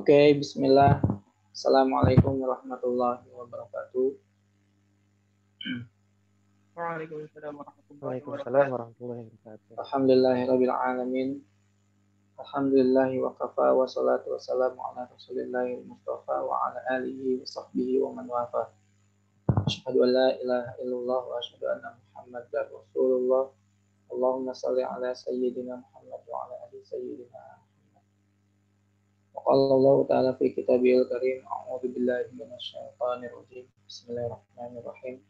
Oke, bismillah. Assalamualaikum warahmatullahi wabarakatuh. Waalaikumsalam warahmatullahi Waalaikumsalam wabarakatuh. warahmatullahi wabarakatuh. Alhamdulillahirabbil alamin. Alhamdulillahi wa kafa wa salatu wassalamu ala Rasulillahil Mustafa wa ala alihi wa sahbihi wa man wafa. Asyhadu an la ilaha illallah wa asyhadu anna Muhammadar Rasulullah. Allahumma shalli ala sayyidina Muhammad wa ala ali sayyidina Muhammad. Wa qala Allah ta'ala fi kitabihil karim, a'udzu billahi minasyaitonir rajim. Bismillahirrahmanirrahim.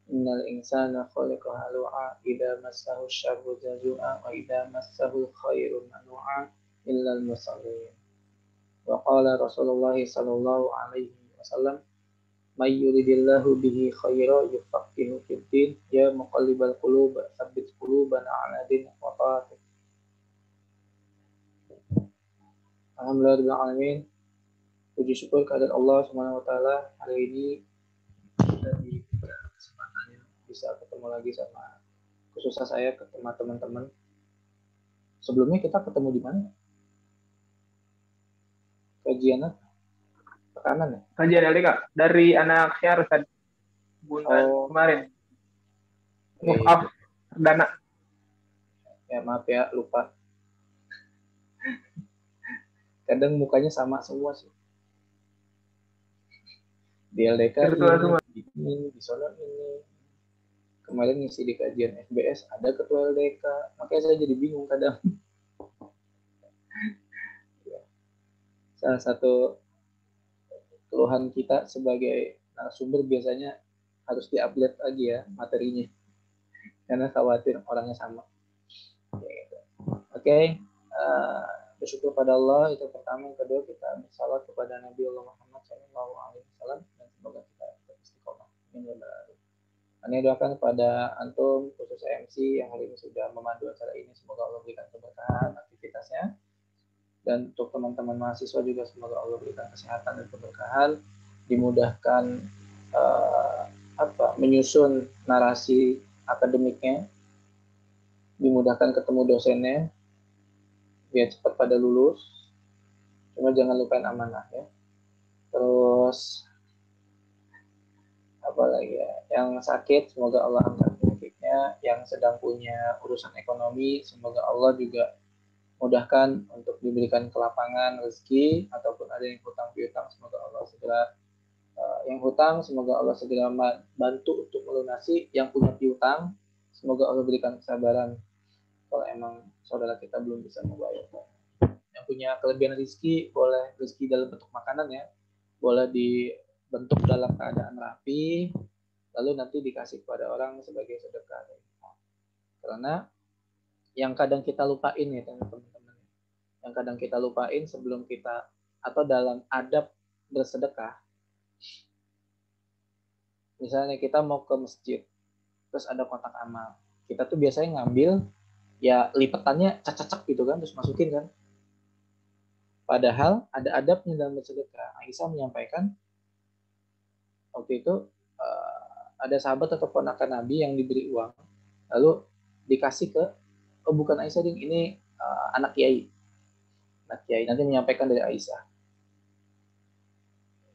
Innal insana khuliqa halu'a idza massahu syarru jazua wa idza massahu khairu manu'a illal musallin. Wa qala Rasulullah sallallahu alaihi wasallam, may yuridillahu bihi khairan yufaqihu fid din, ya muqallibal qulub tsabbit qulubana ala dinik wa ta'atik. Alhamdulillahirabbil alamin. Puji syukur kehadirat Allah Subhanahu wa taala. Hari ini kita diberi kesempatan bisa ketemu lagi sama khususnya saya ketemu teman-teman. Sebelumnya kita ketemu di mana? Kajian apa? Tekanan ya? Kajian LDK dari anak Syar Ustaz. Bulan kemarin. Maaf, Dana. Ya maaf ya, lupa. Kadang mukanya sama semua sih. Di LDK ini, di sana ini. Kemarin ngisi di kajian FBS ada ketua LDK, makanya saya jadi bingung kadang. Salah satu keluhan kita sebagai narasumber biasanya harus di-update lagi ya materinya, karena khawatir orangnya sama. Oke. Bersyukur pada Allah itu pertama. Yang kedua, kita bersalawat kepada Nabi Allah Muhammad SAW dan semoga kita istiqomah. Amin. Ini doakan kepada antum khusus MC yang hari ini sudah memandu acara ini, semoga Allah berikan keberkahan aktivitasnya, dan untuk teman-teman mahasiswa juga semoga Allah berikan kesehatan dan keberkahan, dimudahkan menyusun narasi akademiknya, dimudahkan ketemu dosennya biar cepat pada lulus. Cuma jangan lupain amanah ya. Terus apa lagi ya, yang sakit semoga Allah angkat penyakitnya, yang sedang punya urusan ekonomi semoga Allah juga mudahkan untuk diberikan kelapangan rezeki, ataupun ada yang hutang piutang semoga Allah segera yang hutang semoga Allah segera bantu untuk melunasi, yang punya piutang semoga Allah berikan kesabaran kalau emang saudara kita belum bisa membayar. Yang punya kelebihan rezeki, boleh rezeki dalam bentuk makanan ya, boleh dibentuk dalam keadaan rapi, lalu nanti dikasih kepada orang sebagai sedekah. Karena yang kadang kita lupain ya teman-teman, yang kadang kita lupain sebelum kita atau dalam adab bersedekah, misalnya kita mau ke masjid terus ada kotak amal, kita tuh biasanya ngambil ya lipetannya cacak gitu kan, terus masukin kan. Padahal ada adabnya dalam bersedekah. Aisyah menyampaikan waktu itu ada sahabat atau ponakan Nabi yang diberi uang, lalu dikasih ke bukan Aisyah ding, ini anak kiai. Anak kiai nanti menyampaikan dari Aisyah.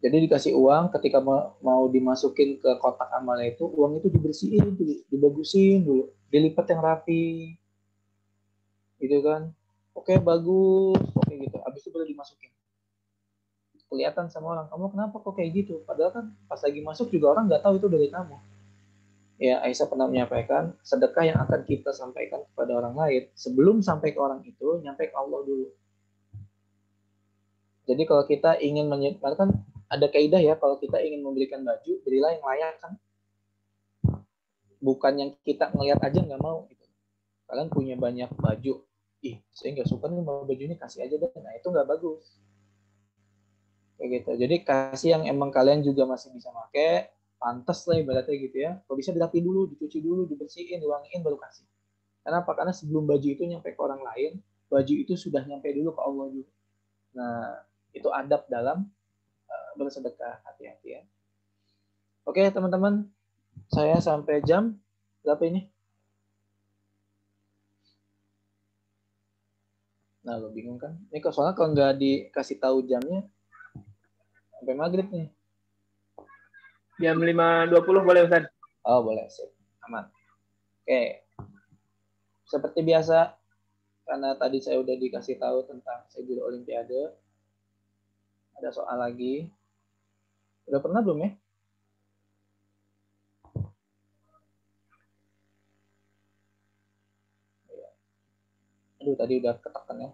Jadi dikasih uang, ketika mau dimasukin ke kotak amalnya itu, uang itu dibersihin, dibagusin dulu, dilipat yang rapi. Gitu kan. Oke, bagus. Oke gitu. Habis itu baru dimasukin. Kelihatan sama orang, kamu kenapa kok kayak gitu? Padahal kan pas lagi masuk juga orang nggak tahu itu dari kamu. Ya, Aisyah pernah menyampaikan, sedekah yang akan kita sampaikan kepada orang lain, sebelum sampai ke orang itu, nyampe ke Allah dulu. Jadi kalau kita ingin kan ada kaidah ya, kalau kita ingin memberikan baju, berilah yang layak kan. Bukan yang kita ngelihat aja nggak mau gitu. Kalian punya banyak baju, saya nggak suka nih sama baju ini, kasih aja deh. Nah itu nggak bagus. Kayak gitu. Jadi kasih yang emang kalian juga masih bisa pakai, pantas lah ibaratnya gitu ya. Kalau bisa dirapiin dulu, dicuci dulu, dibersihin, diwangiin baru kasih. Kenapa? Karena sebelum baju itu nyampe ke orang lain, baju itu sudah nyampe dulu ke Allah dulu. Nah itu adab dalam bersedekah, hati-hati ya. Oke teman-teman, saya sampai jam berapa ini? Nah lo bingung kan? Ini soalnya kalau nggak dikasih tahu jamnya, Sampai maghrib nih. Jam 5.20 boleh Ustaz? Oh boleh, sip. Aman. Oke. Seperti biasa, karena tadi saya udah dikasih tahu tentang schedule Olimpiade, ada soal lagi. Udah pernah belum ya? Aduh, tadi udah ketekan ya.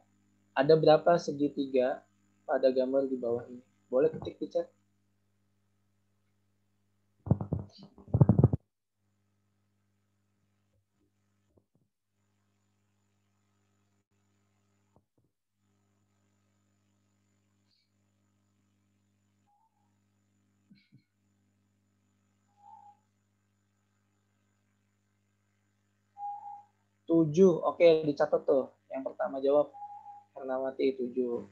Ada berapa segitiga pada gambar di bawah ini? Boleh ketik di chat. Tujuh, oke dicatat tuh. Yang pertama jawab Hernawati 7.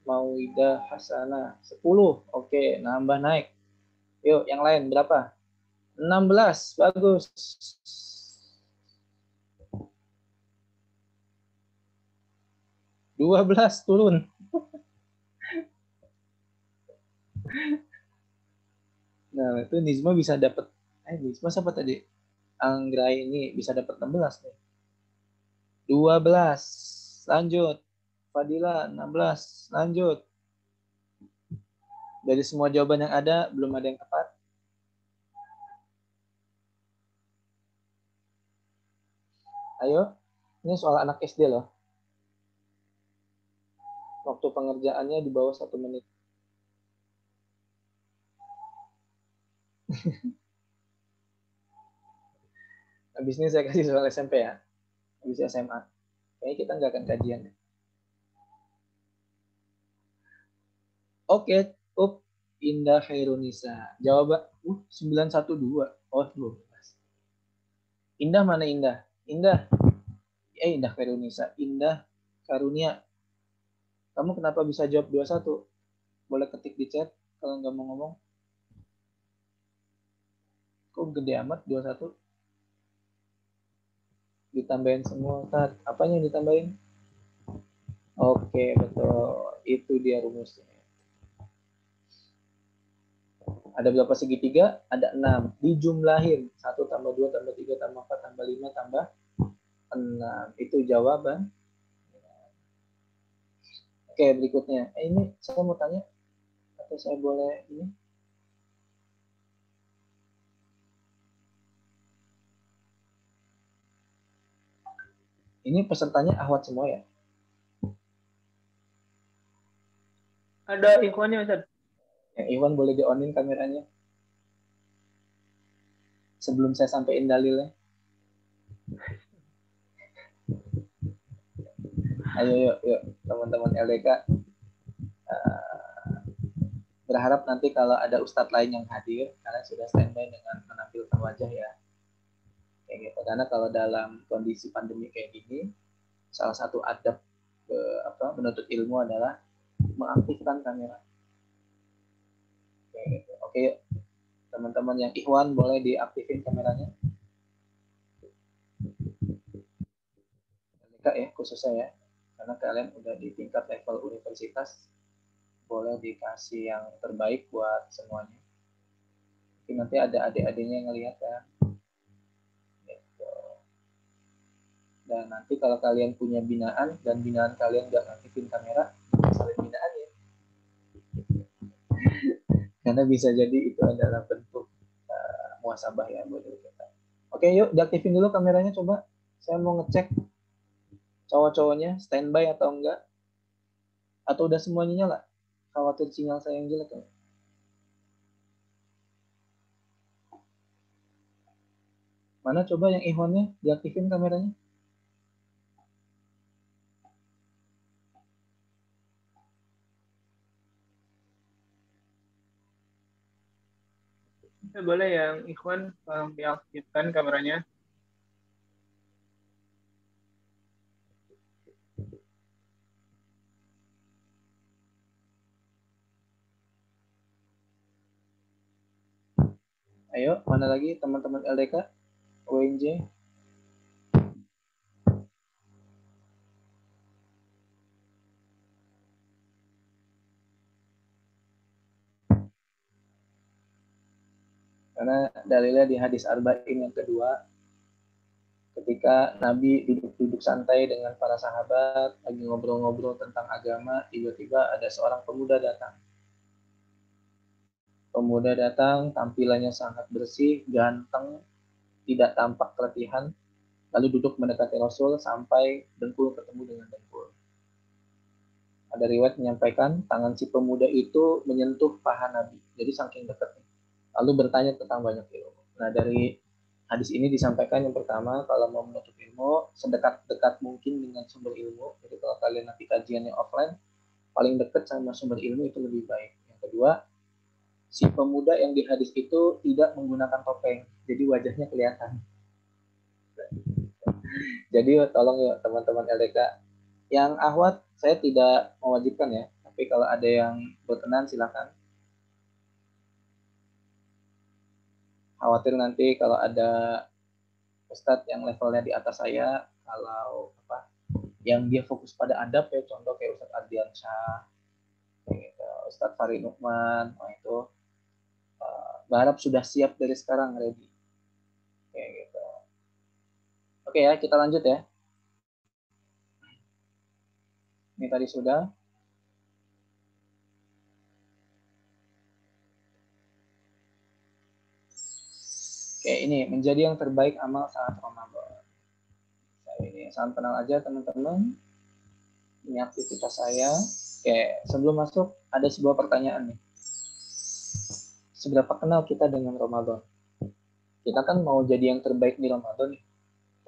Mauida Hasana 10. Oke, nambah naik. Yuk, yang lain berapa? 16. Bagus. 12 turun. Nah, itu Nizma bisa dapat Nizma siapa tadi? Anggra ini bisa dapat 16 nih. 12. Lanjut. Fadila 16. Lanjut. Dari semua jawaban yang ada, belum ada yang tepat. Ayo. Ini soal anak SD loh. Waktu pengerjaannya di bawah 1 menit. Habis ini saya kasih soal SMP ya. Habis SMA. Kayaknya kita nggak akan kajian. Oke, Indah Khairunisa. Jawaban 912. Oh, 12. Indah mana Indah? Indah. Indah Khairunisa. Indah Karunia. Kamu kenapa bisa jawab 21? Boleh ketik di chat kalau nggak mau ngomong. Kok gede amat 21? Ditambahin semua, Tat. Apanya yang ditambahin? Oke, betul. Itu dia rumusnya. Ada berapa segitiga? Ada 6. Dijumlahin. 1 tambah 2 tambah 3 tambah 4 tambah 5 tambah 6. Itu jawaban. Oke, berikutnya. Ini saya mau tanya. Atau saya boleh ini? Ini pesertanya Ahwat semua ya? Ada ikhwannya Ustaz. Yang Iwan boleh di-onin kameranya. Sebelum saya sampaikan dalilnya. Ayo yuk teman-teman LDK. Berharap nanti kalau ada ustadz lain yang hadir, kalian sudah standby dengan menampilkan wajah ya. Kayak gitu. Karena kalau dalam kondisi pandemi kayak gini, salah satu adab menuntut ilmu adalah mengaktifkan kamera. Kayak gitu. Oke, teman-teman yang Ikhwan boleh diaktifin kameranya. LDK ya khususnya ya, karena kalian udah di tingkat level universitas, boleh dikasih yang terbaik buat semuanya. Mungkin nanti ada adik-adiknya yang ngelihat ya. Gitu. Dan nanti kalau kalian punya binaan dan binaan kalian nggak ngaktifin kamera, salin binaan ya. Karena bisa jadi itu adalah bentuk muasabah ya buat kita. Oke, yuk diaktifin dulu kameranya coba. Saya mau ngecek cowok-cowoknya standby atau enggak. Atau udah semuanya nyala? Khawatir sinyal saya yang jelek ya. Mana coba yang Ikhwannya diaktifin kameranya? Boleh yang ikhwan diaktifkan kameranya. Ayo, mana lagi teman-teman LDK, ONJ? Karena dalilnya di hadis Arba'in yang kedua, ketika Nabi duduk-duduk santai dengan para sahabat, lagi ngobrol-ngobrol tentang agama, tiba-tiba ada seorang pemuda datang. Pemuda datang, tampilannya sangat bersih, ganteng, tidak tampak keletihan, lalu duduk mendekati Rasul sampai dengkul ketemu dengan dengkul. Ada riwayat menyampaikan tangan si pemuda itu menyentuh paha Nabi, jadi saking dekatnya. Lalu bertanya tentang banyak ilmu. Nah, dari hadis ini disampaikan yang pertama, kalau mau menuntut ilmu, sedekat-dekat mungkin dengan sumber ilmu. Jadi kalau kalian nanti kajiannya offline, paling dekat sama sumber ilmu itu lebih baik. Yang kedua, si pemuda yang di hadis itu tidak menggunakan topeng, jadi wajahnya kelihatan. Jadi tolong ya teman-teman LDK, yang ahwat saya tidak mewajibkan ya, tapi kalau ada yang berkenan silakan. Khawatir nanti kalau ada ustadz yang levelnya di atas saya, kalau apa, yang dia fokus pada adab ya, contoh kayak Ustadz Ardiansyah, gitu, Ustadz Farid Nukman, itu berharap sudah siap dari sekarang, ready. Kayak gitu. Oke ya, kita lanjut ya. Ini tadi sudah. Oke, ini menjadi yang terbaik amal saat Ramadan. Ini salam kenal aja teman-teman. Ini aktivitas saya. Oke, sebelum masuk ada sebuah pertanyaan nih. Seberapa kenal kita dengan Ramadan? Kita kan mau jadi yang terbaik di Ramadan nih.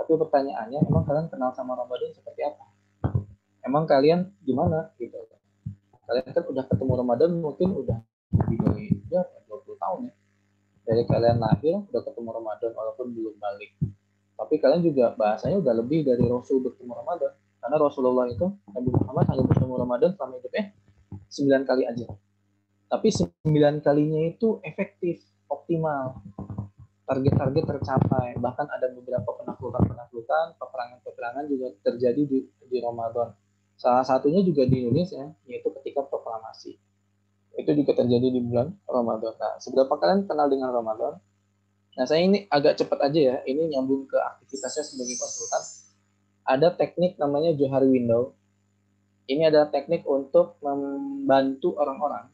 Tapi pertanyaannya, emang kalian kenal sama Ramadan seperti apa? Emang kalian gimana gitu? Kalian kan udah ketemu Ramadan mungkin udah lebih dari 20 tahun ya. Dari kalian lahir udah ketemu Ramadan walaupun belum balik. Tapi kalian juga bahasanya udah lebih dari Rasul bertemu Ramadan. Karena Rasulullah itu, Nabi Muhammad hanya bertemu Ramadan selama hidupnya 9 kali aja. Tapi 9 kalinya itu efektif, optimal. Target-target tercapai. Bahkan ada beberapa penaklukan-penaklukan, peperangan-peperangan juga terjadi di Ramadan. Salah satunya juga di Indonesia, yaitu ketika proklamasi. Itu juga terjadi di bulan Ramadan. Nah, seberapa kalian kenal dengan Ramadan? Nah, saya ini agak cepat aja ya. Ini nyambung ke aktivitasnya sebagai konsultan. Ada teknik namanya Johari Window. Ini adalah teknik untuk membantu orang-orang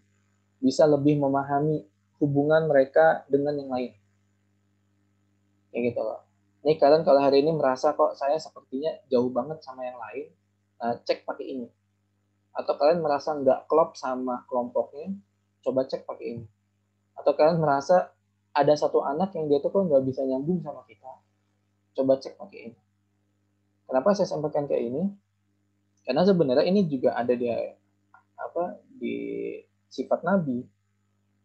bisa lebih memahami hubungan mereka dengan yang lain. Kayak gitu loh. Ini kalian kalau hari ini merasa kok saya sepertinya jauh banget sama yang lain, cek pakai ini. Atau kalian merasa nggak klop sama kelompoknya, coba cek pakai ini. Atau kalian merasa ada satu anak yang dia tuh kok nggak bisa nyambung sama kita, coba cek pakai ini. Kenapa saya sampaikan kayak ini? Karena sebenarnya ini juga ada di sifat Nabi,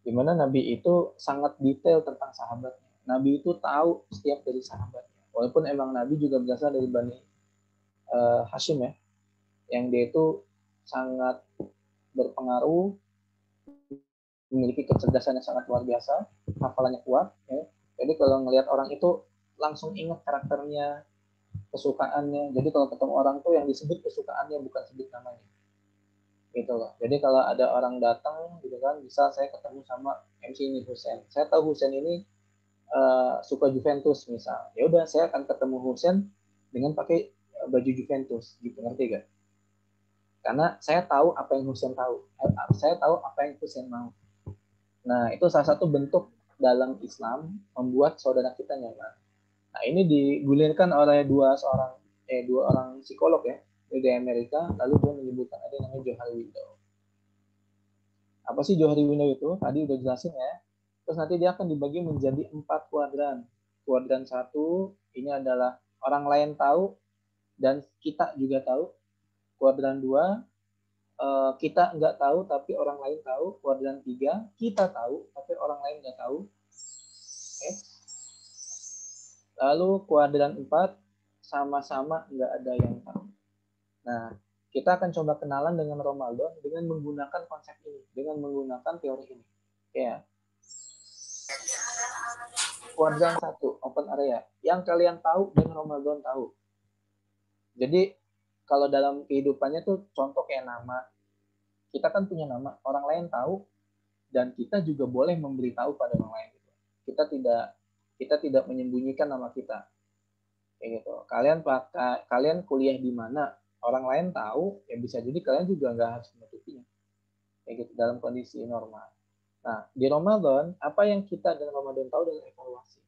di mana Nabi itu sangat detail tentang sahabatnya. Nabi itu tahu setiap dari sahabatnya. Walaupun emang Nabi juga berasal dari Bani Hashim ya, yang dia itu sangat berpengaruh, memiliki kecerdasan yang sangat luar biasa, hafalannya kuat. Ya. Jadi kalau ngelihat orang itu langsung ingat karakternya, kesukaannya. Jadi kalau ketemu orang tuh yang disebut kesukaannya bukan sebut namanya. Gitu loh. Jadi kalau ada orang datang gitu kan, bisa saya ketemu sama MC ini Husen. Saya tahu Husen ini suka Juventus misal. Ya udah saya akan ketemu Husen dengan pakai baju Juventus gitu, ngerti gak? Karena saya tahu apa yang Husen tahu. Saya tahu apa yang Husen mau. Nah, itu salah satu bentuk dalam Islam membuat saudara kita nyaman. Nah, ini digulirkan oleh dua orang psikolog ya dari Amerika, lalu dia menyebutkan ada yang namanya Johari Window. Apa sih Johari Window itu? Tadi udah jelasin ya. Terus nanti dia akan dibagi menjadi 4 kuadran. Kuadran 1 ini adalah orang lain tahu dan kita juga tahu. Kuadran 2 kita nggak tahu tapi orang lain tahu. Kuadran 3 kita tahu tapi orang lain nggak tahu. Okay. Lalu kuadran 4 sama-sama nggak ada yang tahu. Nah, kita akan coba kenalan dengan Ramadan dengan menggunakan konsep ini, dengan menggunakan teori ini. Ya. Kuadran 1, open area. Yang kalian tahu dan Ramadan tahu. Jadi, kalau dalam kehidupannya tuh contoh kayak nama. Kita kan punya nama, orang lain tahu, dan kita juga boleh memberitahu pada orang lain. kita tidak menyembunyikan nama kita. Kayak gitu. Kalian kuliah di mana, orang lain tahu, ya bisa jadi kalian juga nggak harus menutupinya. Kayak gitu dalam kondisi normal. Nah, di Ramadan, apa yang kita dalam Ramadan tahu adalah evaluasi.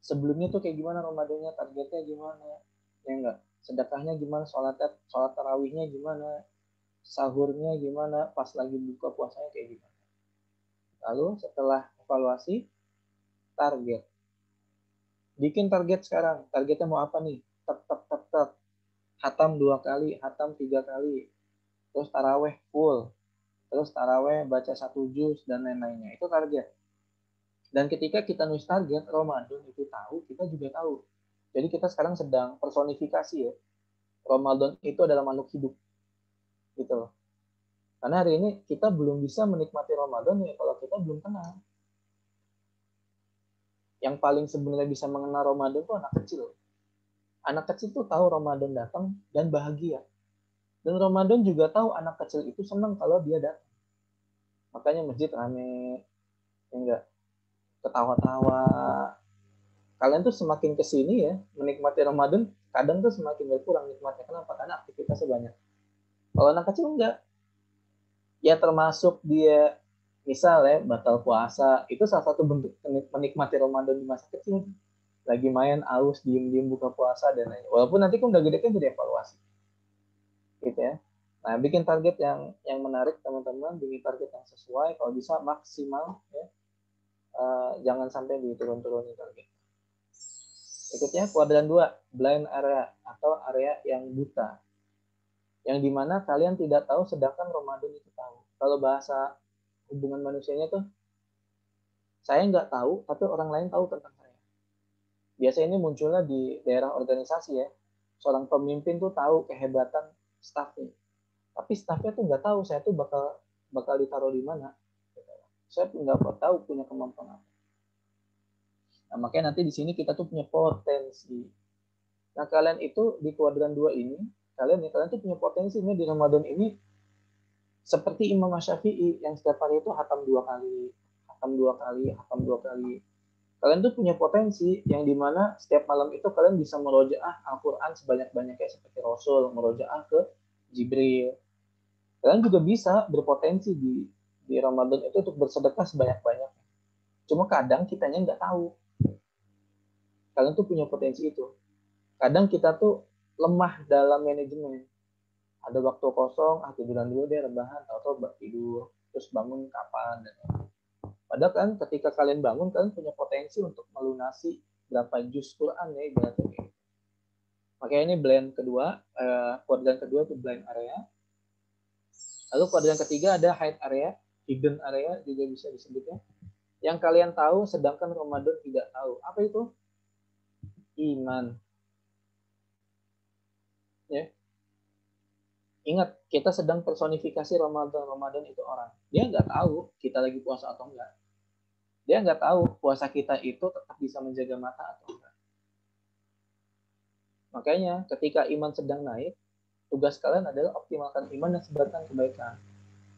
Sebelumnya tuh kayak gimana Ramadannya, targetnya gimana, ya enggak? Sedekahnya gimana, sholat tarawihnya gimana, sahurnya gimana, pas lagi buka puasanya kayak gimana. Lalu setelah evaluasi, target. Bikin target sekarang. Targetnya mau apa nih? Tek. Hatam 2 kali, hatam 3 kali. Terus taraweh full. Terus taraweh baca 1 juz dan lain-lainnya. Itu target. Dan ketika kita nulis target, Ramadan itu tahu, kita juga tahu. Jadi kita sekarang sedang personifikasi ya. Ramadan itu adalah makhluk hidup. Gitu loh. Karena hari ini kita belum bisa menikmati Ramadan ya kalau kita belum kenal. Yang paling sebenarnya bisa mengenal Ramadan itu anak kecil. Anak kecil tuh tahu Ramadan datang dan bahagia. Dan Ramadan juga tahu anak kecil itu senang kalau dia datang. Makanya masjid rame, enggak ketawa-tawa. Kalian tuh semakin kesini ya, menikmati Ramadan, kadang tuh semakin berkurang nikmatnya. Kenapa? Karena aktivitasnya banyak. Kalau anak kecil enggak. Ya termasuk dia misalnya batal puasa, itu salah satu bentuk menikmati Ramadan di masa kecil. Lagi main aus, diem-diem buka puasa dan lain. Walaupun nanti kan udah gede kan jadi evaluasi. Gitu ya. Nah, bikin target yang menarik teman-teman, bikin target yang sesuai, kalau bisa maksimal ya. Jangan sampai diturun-turunin target. Berikutnya kuadran 2, blind area atau area yang buta. Yang dimana kalian tidak tahu sedangkan Ramadan itu tahu. Kalau bahasa hubungan manusianya tuh, saya nggak tahu tapi orang lain tahu tentang saya. Biasanya ini munculnya di daerah organisasi ya. Seorang pemimpin tuh tahu kehebatan stafnya. Tapi stafnya tuh nggak tahu saya tuh bakal ditaruh di mana. Saya nggak tahu punya kemampuan apa. Nah, makanya nanti di sini kita tuh punya potensi. Nah, kalian itu di kuadran 2 ini, kalian tuh punya potensi nih di Ramadan ini seperti Imam Syafi'i yang setiap hari itu hatam 2 kali, hatam 2 kali, hatam 2 kali. Kalian tuh punya potensi yang dimana setiap malam itu kalian bisa merojaah Al-Quran sebanyak-banyaknya seperti Rasul, merojaah ke Jibril. Kalian juga bisa berpotensi di Ramadan itu untuk bersedekah sebanyak-banyaknya. Cuma kadang kitanya nggak tahu. Kalian tuh punya potensi itu. Kadang kita tuh lemah dalam manajemen. Ada waktu kosong, tiduran dulu deh, rebahan, tahu-tahu tidur, terus bangun kapan. Padahal kan ketika kalian bangun, kalian punya potensi untuk melunasi berapa juz Quran ya, ibaratnya. Makanya ini blend kedua, kuadran kedua itu blind area. Lalu kuadran ketiga ada hide area, hidden area juga bisa disebutnya. Yang kalian tahu sedangkan Ramadan tidak tahu. Apa itu? Iman. Ya. Ingat, kita sedang personifikasi Ramadan. Ramadan itu orang. Dia nggak tahu kita lagi puasa atau enggak. Dia nggak tahu puasa kita itu tetap bisa menjaga mata atau enggak. Makanya ketika iman sedang naik, tugas kalian adalah optimalkan iman dan sebarkan kebaikan.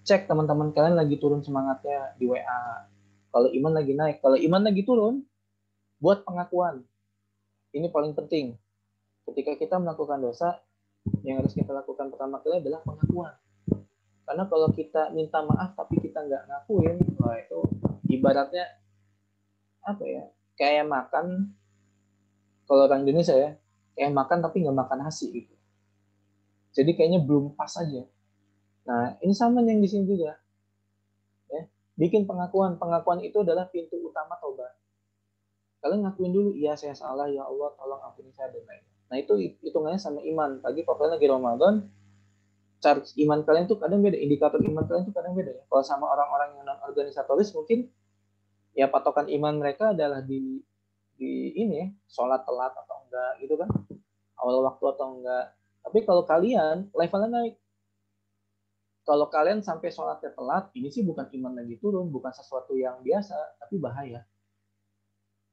Cek teman-teman kalian lagi turun semangatnya di WA. Kalau iman lagi naik, kalau iman lagi turun, buat pengakuan. Ini paling penting. Ketika kita melakukan dosa, yang harus kita lakukan pertama kali adalah pengakuan. Karena kalau kita minta maaf tapi kita nggak ngakuin, wah itu ibaratnya apa ya? Kayak makan, kalau orang Indonesia ya, kayak makan tapi nggak makan nasi gitu. Jadi kayaknya belum pas aja. Nah, ini sama yang di sini juga. Ya. Bikin pengakuan. Pengakuan itu adalah pintu utama taubat. Kalian ngakuin dulu, iya saya salah, ya Allah tolong ampuni saya dan lain-lain. Nah itu hitungannya sama iman. Pagi kalau kalian lagi Ramadan, charge iman kalian tuh kadang beda, indikator iman kalian tuh kadang beda ya. Kalau sama orang-orang yang non organisatoris mungkin ya patokan iman mereka adalah di ini ya, sholat telat atau enggak gitu kan, awal waktu atau enggak. Tapi kalau kalian levelnya naik, kalau kalian sampai sholatnya telat, ini sih bukan iman lagi turun, bukan sesuatu yang biasa, tapi bahaya.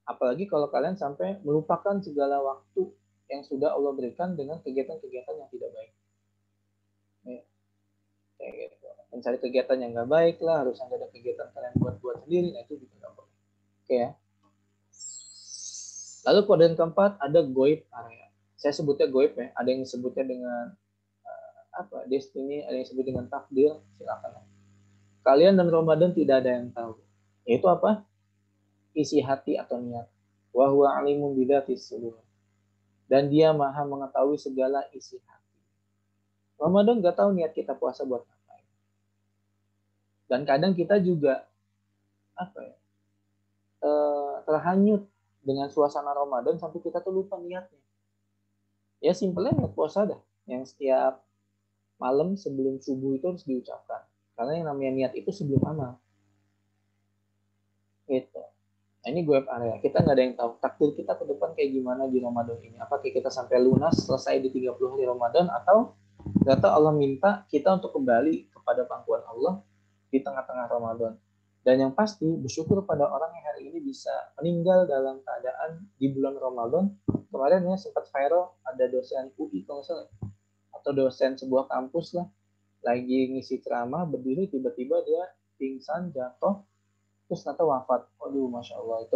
Apalagi kalau kalian sampai melupakan segala waktu yang sudah Allah berikan dengan kegiatan-kegiatan yang tidak baik. Ya, kayak gitu. Mencari kegiatan yang nggak baik lah, harus ada kegiatan kalian buat sendiri, nah itu juga nggak boleh. Oke ya. Lalu koordinat keempat ada goib area. Saya sebutnya goib ya. Ada yang sebutnya dengan destiny, ada yang sebut dengan takdir. Silakan. Kalian dan Ramadan tidak ada yang tahu. Yaitu apa? Isi hati atau niat. Wa huwa alimun bidatis sudur. Dan dia maha mengetahui segala isi hati. Ramadan nggak tahu niat kita puasa buat apa. Dan kadang kita juga terhanyut dengan suasana Ramadan sampai kita tuh lupa niatnya. Ya simpelnya niat puasa dah. Yang setiap malam sebelum subuh itu harus diucapkan. Karena yang namanya niat itu sebelum amal. Gitu. Nah, ini web area. Kita nggak ada yang tahu takdir kita ke depan kayak gimana di Ramadan ini. Apakah kita sampai lunas selesai di 30 hari Ramadan atau nggak tahu Allah minta kita untuk kembali kepada pangkuan Allah di tengah-tengah Ramadan. Dan yang pasti bersyukur pada orang yang hari ini bisa meninggal dalam keadaan di bulan Ramadan. Kemarin ya sempat viral ada dosen UI kalau nggak salah atau dosen sebuah kampus lah lagi ngisi ceramah berdiri tiba-tiba dia pingsan jatuh terus ternyata wafat. Waduh, masya Allah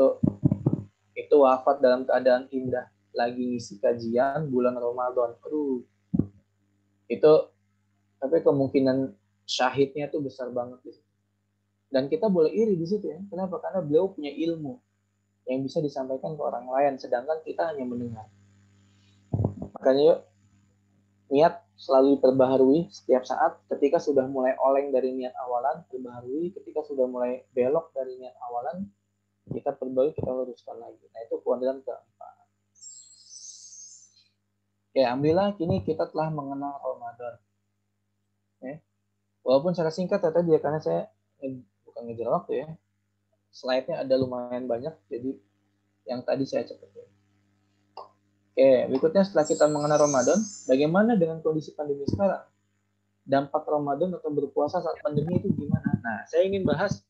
itu wafat dalam keadaan indah lagi ngisi kajian bulan Ramadan. Aduh, itu tapi kemungkinan syahidnya tuh besar banget di situ. Dan kita boleh iri di situ ya. Kenapa? Karena beliau punya ilmu yang bisa disampaikan ke orang lain, sedangkan kita hanya mendengar. Makanya yuk, niat selalu diperbaharui setiap saat. Ketika sudah mulai oleng dari niat awalan, perbaharui. Ketika sudah mulai belok dari niat awalan, kita perbaharui, kita luruskan lagi. Nah, itu kuadran keempat. Oke, alhamdulillah kini kita telah mengenal Ramadan. Walaupun secara singkat tadi ya, karena saya bukan ngejar waktu ya. Slide-nya ada lumayan banyak, jadi yang tadi saya cepetin. Oke, berikutnya setelah kita mengenal Ramadan, bagaimana dengan kondisi pandemi sekarang? Dampak Ramadan atau berpuasa saat pandemi itu gimana? Nah, saya ingin bahas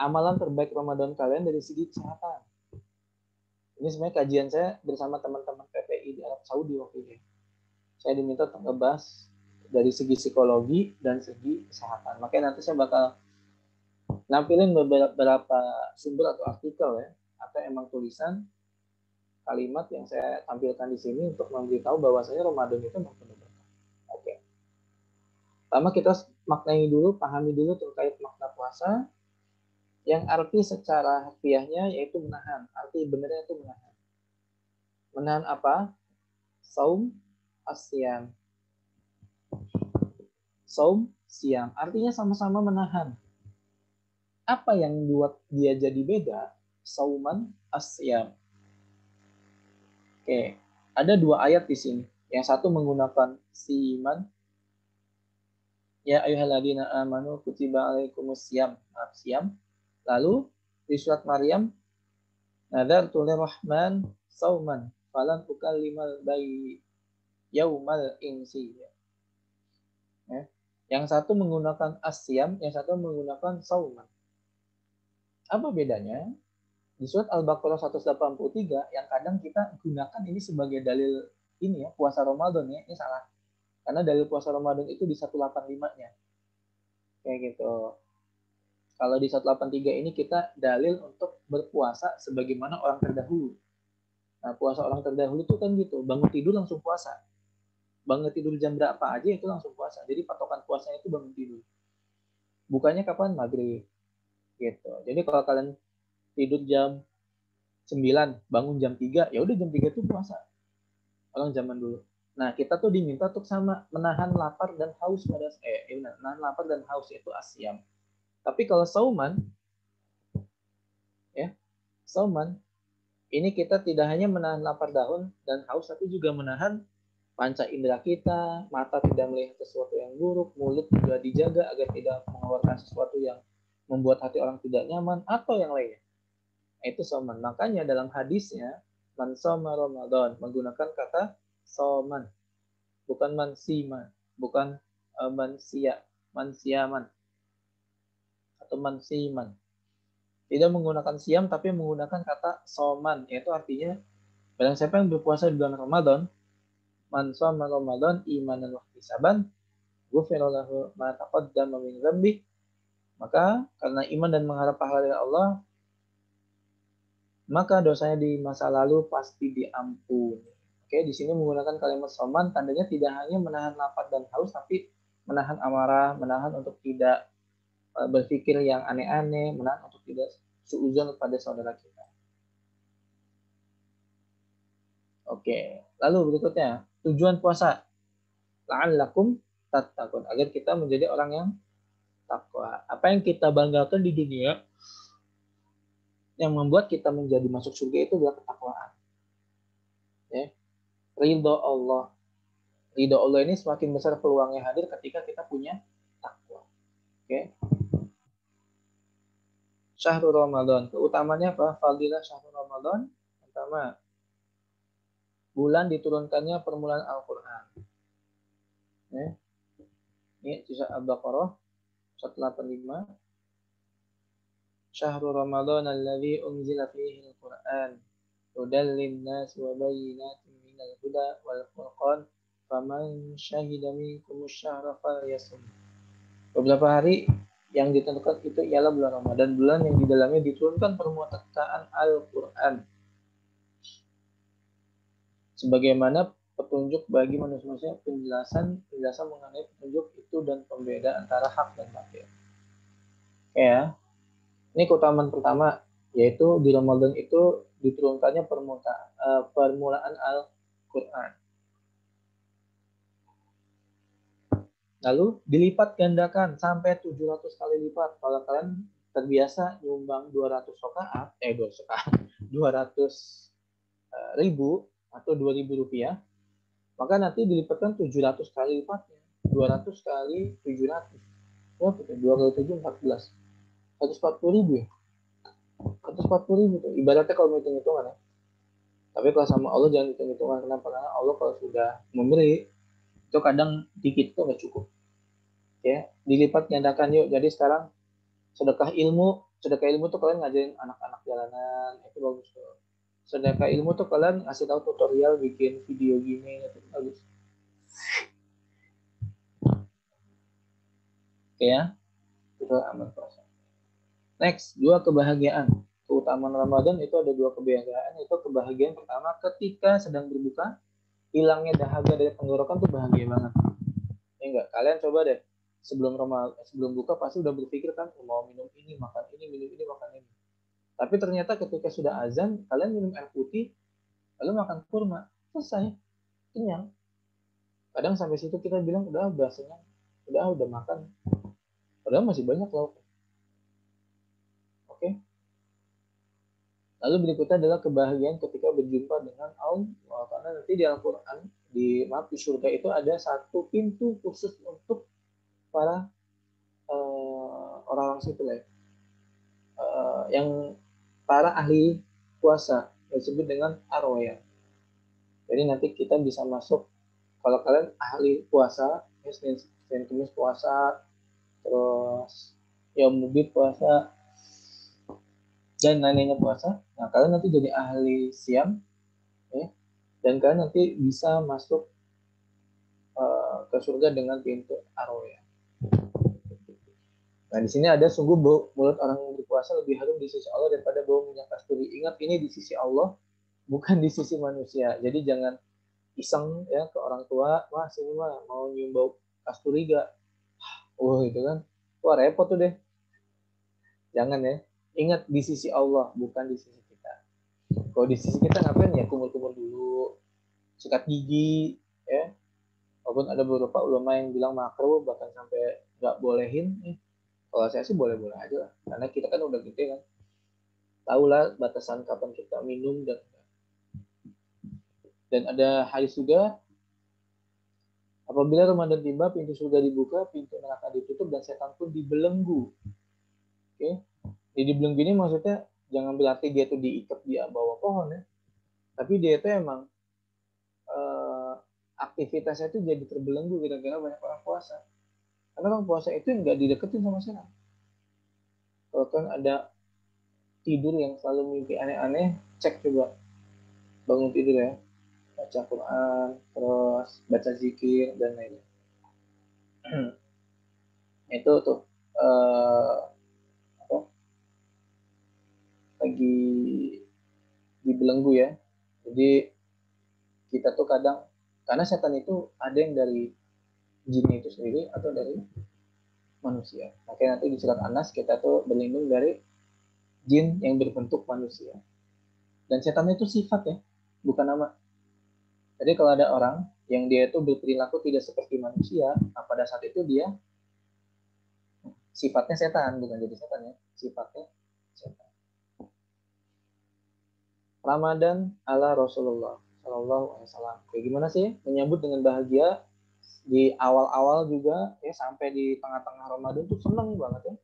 amalan terbaik Ramadan kalian dari segi kesehatan. Ini sebenarnya kajian saya bersama teman-teman PPI di Arab Saudi waktu itu. Saya diminta untuk ngebahas dari segi psikologi dan segi kesehatan. Makanya nanti saya bakal nampilin beberapa sumber atau artikel ya, atau emang tulisan kalimat yang saya tampilkan di sini untuk memberitahu bahwasanya Ramadan itu benar-benar. Oke. Pertama kita maknai dulu, pahami dulu terkait makna puasa. Yang arti secara harfiahnya yaitu menahan. Arti benernya itu menahan. Menahan apa? Saum asyam. Saum siam. Artinya sama-sama menahan. Apa yang buat dia jadi beda? Sauman asyam. Oke, ada dua ayat di sini. Yang satu menggunakan siman. Ya ayyuhalladzina amanu kutiba alaikumus siyam. Siyam. Lalu di surat Maryam, nadartu lirrahman sauman falan ukallimal bayi yaumal insi. Ya. Yang satu menggunakan asyam, yang satu menggunakan sauman. Apa bedanya? Di surat Al-Baqarah 183 yang kadang kita gunakan ini sebagai dalil ini ya, puasa Ramadan ya, ini salah. Karena dalil puasa Ramadan itu di 185-nya. Kayak gitu. Kalau di 183 ini kita dalil untuk berpuasa sebagaimana orang terdahulu. Nah, puasa orang terdahulu itu kan gitu, bangun tidur langsung puasa. Bangun tidur jam berapa aja itu langsung puasa. Jadi patokan puasanya itu bangun tidur. Bukannya kapan? Maghrib. Gitu. Jadi kalau kalian tidur jam 9, bangun jam 3, ya udah jam 3 itu puasa. Orang zaman dulu. Nah, kita tuh diminta untuk sama menahan lapar dan haus pada menahan lapar dan haus itu asyam. Tapi kalau sauman ya, sauman ini kita tidak hanya menahan lapar daun dan haus tapi juga menahan panca indera kita, mata tidak melihat sesuatu yang buruk, mulut juga dijaga agar tidak mengeluarkan sesuatu yang membuat hati orang tidak nyaman atau yang lainnya. Itu soman. Makanya dalam hadisnya man soma Ramadan menggunakan kata soman, bukan mansiman, bukan mansiaman atau mansiman. Tidak menggunakan siam tapi menggunakan kata soman, yaitu artinya barang siapa yang berpuasa di bulan Ramadan, man soma Ramadan imanan wa ihtisaban, ghufira lahu ma taqaddama min dzambi. Maka karena iman dan mengharap pahala dari Allah, maka dosanya di masa lalu pasti diampuni. Oke, di sini menggunakan kalimat soman, tandanya tidak hanya menahan lapar dan haus, tapi menahan amarah, menahan untuk tidak berpikir yang aneh-aneh, menahan untuk tidak suudzon pada saudara kita. Oke, lalu berikutnya, tujuan puasa. La'allakum tattaqun, agar kita menjadi orang yang takwa. Apa yang kita banggakan di dunia, yang membuat kita menjadi masuk surga itu adalah ketakwaan. Ya. Ridho Allah. Ridho Allah ini semakin besar peluangnya hadir ketika kita punya takwa. Oke. Syahrul Ramadan. Keutamanya apa? Fadilah Syahrul Ramadan. Pertama, bulan diturunkannya permulaan Al-Quran. Ya. Ini kisah Al-Baqarah 185. Syahrul Ramadan alladzi unzila fihi al-Qur'an hudan lin-nas wa bayyinatin minal huda wal furqan faman syahida minkum asy-syahra falyasum. Beberapa hari yang ditentukan itu ialah bulan Ramadan, bulan yang di dalamnya diturunkan permulaan Al-Qur'an sebagaimana petunjuk bagi manusia, penjelasan mengenai petunjuk itu dan pembeda antara hak dan batil. Ya. Ini keutamaan pertama, yaitu di Ramadan itu diturunkannya permulaan Al-Quran. Lalu dilipat gandakan sampai 700 kali lipat. Kalau kalian terbiasa nyumbang 200 rakaat, 200 ribu atau 2.000 rupiah, maka nanti dilipatkan 700 kali lipatnya. 200 kali 700. Berapa itu? 2 kali 7, 14. 140.000 ya? 140.000 tuh. Ibaratnya kalau mau hitung-hitungan ya. Tapi kalau sama Allah jangan hitung-hitungan. Kenapa? Karena Allah kalau sudah memberi, itu kadang dikit tuh nggak cukup. Ya, dilipat gandakan yuk. Jadi sekarang sedekah ilmu tuh kalian ngajarin anak-anak jalanan, itu bagus tuh. Sedekah ilmu tuh kalian ngasih tahu tutorial bikin video gini, itu bagus. Oke ya, itu aman puasa. Next, 2 kebahagiaan. Keutamaan Ramadan itu ada 2 kebahagiaan. Itu kebahagiaan pertama ketika sedang berbuka, hilangnya dahaga dari tenggorokan tuh bahagia banget. Ya enggak? Kalian coba deh sebelum buka pasti udah berpikir kan mau minum ini, makan ini. Tapi ternyata ketika sudah azan, kalian minum air putih, lalu makan kurma, selesai, kenyang. Kadang sampai situ kita bilang udah bahasanya, udah makan, padahal masih banyak loh. Oke. Lalu berikutnya adalah kebahagiaan ketika berjumpa dengan Allah, karena nanti di Al-Quran, di surga itu ada satu pintu khusus untuk para orang-orang sipil ya, yang para ahli puasa disebut dengan arwaya. Jadi nanti kita bisa masuk, kalau kalian ahli puasa, Senin Kamis puasa, terus ya mubit puasa, dan lainnya puasa, nah kalian nanti jadi ahli siam, ya, dan kalian nanti bisa masuk ke surga dengan pintu arwaya. Nah, di sini ada sungguh mulut orang yang berpuasa lebih harum di sisi Allah daripada bau minyak kasturi. Ingat, ini di sisi Allah, bukan di sisi manusia. Jadi jangan iseng ya ke orang tua, wah sini mah mau nyium bau kasturi gak? Itu kan, wah repot tuh deh. Jangan ya. Ingat, di sisi Allah, bukan di sisi kita. Kalau di sisi kita ngapain ya? Kumur-kumur dulu, sikat gigi, ya. Walaupun ada beberapa ulama yang bilang makruh, bahkan sampai nggak bolehin. Kalau saya sih boleh-boleh aja lah. Karena kita kan udah gede kan. Tahulah batasan kapan kita minum dan ada hadis juga, apabila Ramadan tiba, pintu surga dibuka, pintu neraka ditutup, dan setan pun dibelenggu. Oke. Jadi dibelenggu ini maksudnya jangan berarti dia tuh diikat di bawah pohon ya. Tapi dia itu emang aktivitasnya itu jadi terbelenggu gara-gara banyak orang puasa. Karena orang puasa itu nggak dideketin sama setan. Kalau kan ada tidur yang selalu mimpi aneh-aneh, cek coba bangun tidur ya, baca Quran, terus baca zikir dan lainnya. Itu tuh apa? Lagi dibelenggu ya. Jadi kita tuh kadang, karena setan itu ada yang dari jinnya itu sendiri atau dari manusia. Makanya nanti di surat An-Nas kita tuh berlindung dari jin yang berbentuk manusia. Dan setan itu sifat ya, bukan nama. Jadi kalau ada orang yang dia itu berperilaku tidak seperti manusia, nah pada saat itu dia sifatnya setan, bukan jadi setan ya, sifatnya setan. Ramadan ala Rasulullah Shallallahu Alaihi Wasallam. Kayak gimana sih menyambut dengan bahagia di awal-awal juga ya, sampai di tengah-tengah Ramadan tuh seneng banget ya,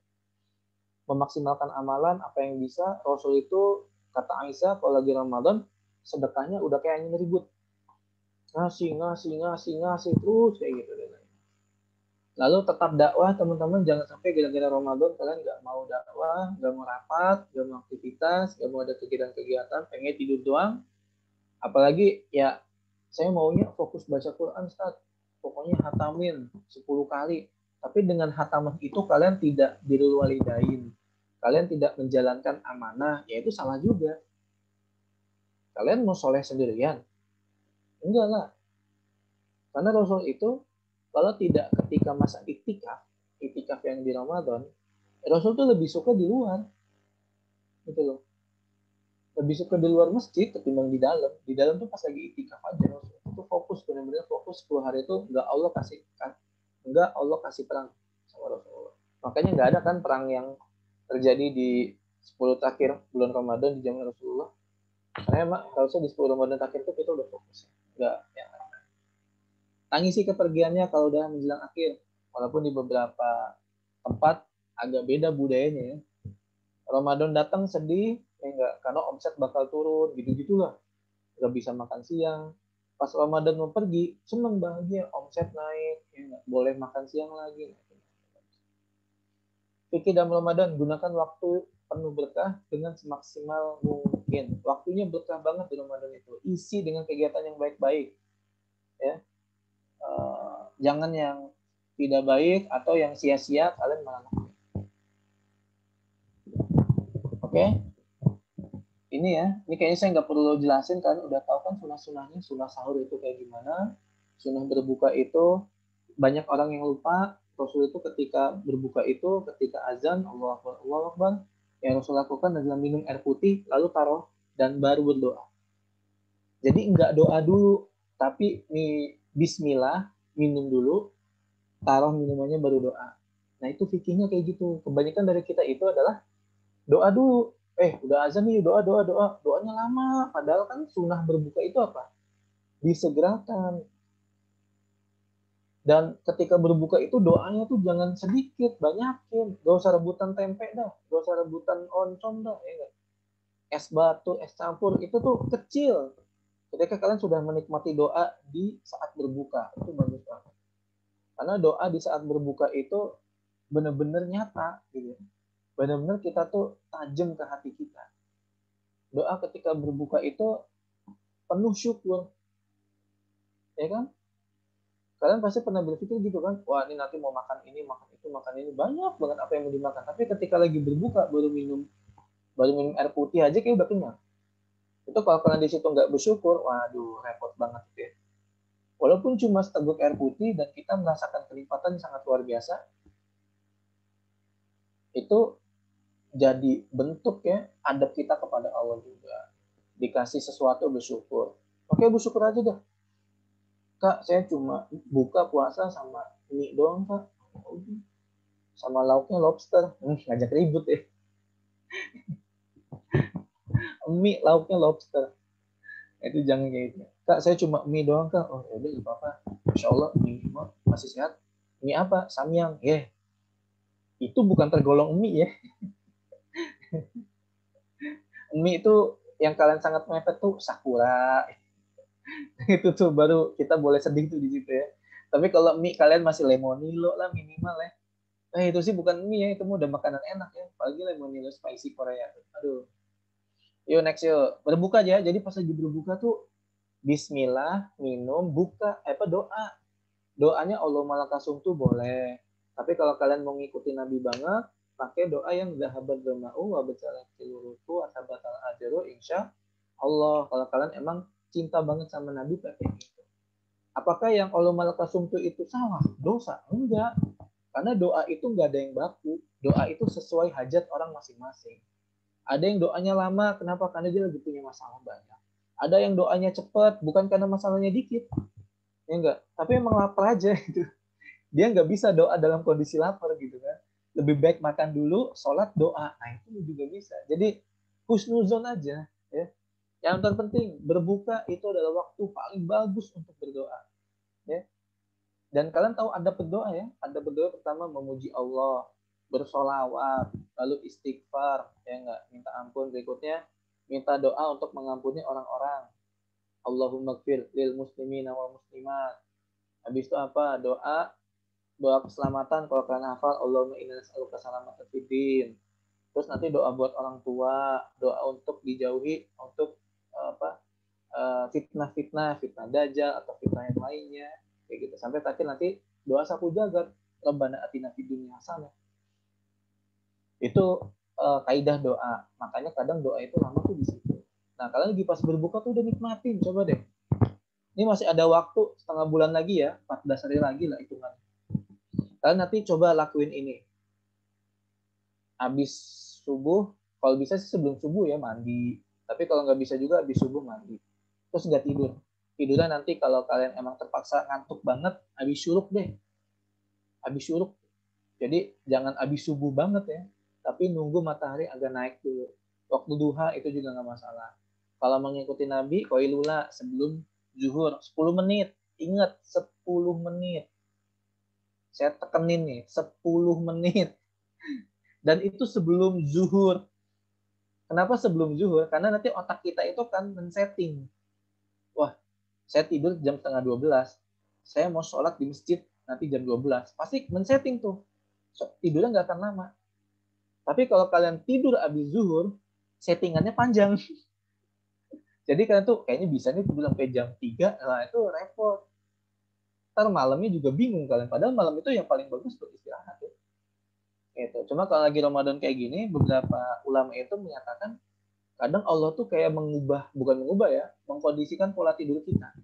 memaksimalkan amalan apa yang bisa. Rasul itu kata Aisyah kalau lagi Ramadan sedekahnya udah kayak angin ribut, ngasih terus kayak gitu. Lalu tetap dakwah teman-teman, jangan sampai gara-gara Ramadan kalian nggak mau dakwah, nggak mau rapat, nggak mau aktivitas, nggak mau ada kegiatan-kegiatan, pengen tidur doang. Apalagi ya saya maunya fokus baca Quran Ustaz, pokoknya hatamin 10 kali. Tapi dengan hataman itu kalian tidak birrul walidain, kalian tidak menjalankan amanah, ya itu salah juga. Kalian mau soleh sendirian? Enggak lah. Karena Rasul itu kalau tidak ketika masa iktikaf yang di Ramadan, Rasul tuh lebih suka di luar, gitu loh. Lebih suka di luar masjid ketimbang di dalam. Di dalam tuh pas lagi iktikaf aja Rasul itu fokus, benar-benar fokus 10 hari itu nggak Allah kasih perang sama Rasulullah. Makanya nggak ada kan perang yang terjadi di 10 terakhir bulan Ramadan di zaman Rasulullah. Karena emang kalau di 10 Ramadan terakhir itu kita udah fokus, nggak ya. Tangisi kepergiannya kalau udah menjelang akhir, walaupun di beberapa tempat agak beda budayanya ya. Ramadan datang sedih, ya enggak, karena omset bakal turun, gitu-gitulah. Nggak bisa makan siang. Pas Ramadan mau pergi, seneng bahagia, omset naik, ya enggak, boleh makan siang lagi. Fikir dalam Ramadan, gunakan waktu penuh berkah dengan semaksimal mungkin. Waktunya berkah banget di Ramadan itu. Isi dengan kegiatan yang baik-baik. Ya. Jangan yang tidak baik atau yang sia-sia kalian malah. Oke, ini ya, ini kayaknya saya nggak perlu jelasin kan, udah tahu kan sunah-sunahnya. Sunah sahur itu kayak gimana, sunah berbuka itu banyak orang yang lupa. Rasul itu ketika berbuka itu ketika azan Allah Akbar, yang Rasul lakukan adalah minum air putih lalu taruh dan baru berdoa. Jadi nggak doa dulu, tapi bismillah, minum dulu, taruh minumannya baru doa. Nah itu fikihnya kayak gitu. Kebanyakan dari kita itu adalah doa dulu. Udah azan nih, doanya lama. Padahal kan sunnah berbuka itu apa? Disegerakan. Dan ketika berbuka itu doanya tuh jangan sedikit, banyakin. Gak usah rebutan tempe dah, gak usah rebutan oncom dah. Es batu, es campur itu tuh kecil. Ketika kalian sudah menikmati doa di saat berbuka, itu bagus banget. Karena doa di saat berbuka itu benar-benar nyata gitu. Benar-benar kita tuh tajam ke hati kita. Doa ketika berbuka itu penuh syukur. Ya kan? Kalian pasti pernah berpikir gitu kan, wah ini nanti mau makan ini, makan itu, makan ini, banyak banget apa yang mau dimakan. Tapi ketika lagi berbuka baru minum air putih aja kayak udah kenyang. Itu kalau kalian di situ nggak bersyukur, waduh repot banget ya. Walaupun cuma seteguk air putih dan kita merasakan kenikmatan yang sangat luar biasa, itu jadi bentuk ya adab kita kepada Allah juga. Dikasih sesuatu bersyukur. Oke, bersyukur aja dah. Kak, saya cuma buka puasa sama mie doang, Kak. Sama lauknya lobster. Ngajak ribut ya. Mie lauknya lobster. Itu jangan kayak gitu. Kak, saya cuma mie doang, Kak. Oh, ya udah enggak apa-apa. Masya Allah, mie masih sehat. Mie apa? Samyang. Itu bukan tergolong mie ya. Mie itu yang kalian sangat mepet tuh sakura. Itu tuh baru kita boleh sedih tuh di situ ya. Tapi kalau mie kalian masih lemonilo lah minimal ya. Itu sih bukan mie ya, itu udah makanan enak ya. Apalagi lemonilo spicy Korea. Aduh. Yuk next yuk. Berbuka aja. Jadi pas lagi berbuka tuh bismillah, minum, buka, doa. Doanya Allah malakasum tuh boleh. Tapi kalau kalian mau ngikutin Nabi banget, pakai doa yang zahabat doma'u wa bacalat kiluruku asabatal ajaru insya Allah. Kalau kalian emang cinta banget sama Nabi, pakai gitu. Apakah yang Allah malakasumtu itu salah? Dosa? Enggak. Karena doa itu nggak ada yang baku. Doa itu sesuai hajat orang masing-masing. Ada yang doanya lama, kenapa? Karena dia lagi punya masalah banyak. Ada yang doanya cepat, bukan karena masalahnya dikit. Ya enggak? Tapi emang lapar aja gitu. Dia nggak bisa doa dalam kondisi lapar gitu kan. Lebih baik makan dulu, sholat, doa. Nah itu juga bisa. Jadi husnuzon aja. Ya. Yang terpenting, berbuka itu adalah waktu paling bagus untuk berdoa. Ya. Dan kalian tahu ada berdoa ya. Ada berdoa pertama memuji Allah, bersolawat, lalu istighfar, ya enggak, minta ampun. Berikutnya minta doa untuk mengampuni orang-orang. Allahumma gfir lil muslimin wal muslimat. Habis itu apa? Doa keselamatan kalau kalian hafal, Allahumma inna nas'aluka salamatan fid din. Terus nanti doa buat orang tua, doa untuk dijauhi untuk apa? Fitnah-fitnah, fitnah dajjal atau fitnah yang lainnya, kayak gitu. Sampai terakhir nanti doa sapu jagat, Rabbana atina fid dunya hasanah. Itu kaidah doa. Makanya kadang doa itu lama tuh di situ. Nah, kalian lagi pas berbuka tuh udah nikmatin, coba deh. Ini masih ada waktu setengah bulan lagi ya, 14 hari lagi lah hitungan. Kalian nanti coba lakuin ini. Habis subuh, kalau bisa sih sebelum subuh ya mandi. Tapi kalau nggak bisa juga habis subuh mandi. Terus nggak tidur. Tidurnya nanti kalau kalian emang terpaksa ngantuk banget, habis syuruk deh. Habis syuruk. Jadi jangan habis subuh banget ya. Tapi nunggu matahari agak naik dulu. Waktu duha itu juga nggak masalah. Kalau mengikuti Nabi, koilula sebelum zuhur 10 menit. Ingat, 10 menit. Saya tekenin nih, 10 menit. Dan itu sebelum zuhur. Kenapa sebelum zuhur? Karena nanti otak kita itu kan men-setting. Wah, saya tidur jam setengah 12. Saya mau sholat di masjid nanti jam 12. Pasti men-setting tuh. Tidurnya nggak akan lama. Tapi kalau kalian tidur abis zuhur, settingannya panjang. Jadi kalian tuh kayaknya bisa nih tidur sampai jam 3. Nah, itu repot. Ntar malamnya juga bingung kalian. Padahal malam itu yang paling bagus buat istirahat ya. Gitu. Cuma kalau lagi Ramadan kayak gini, beberapa ulama itu menyatakan kadang Allah tuh kayak bukan mengubah ya, mengkondisikan pola tidur kita.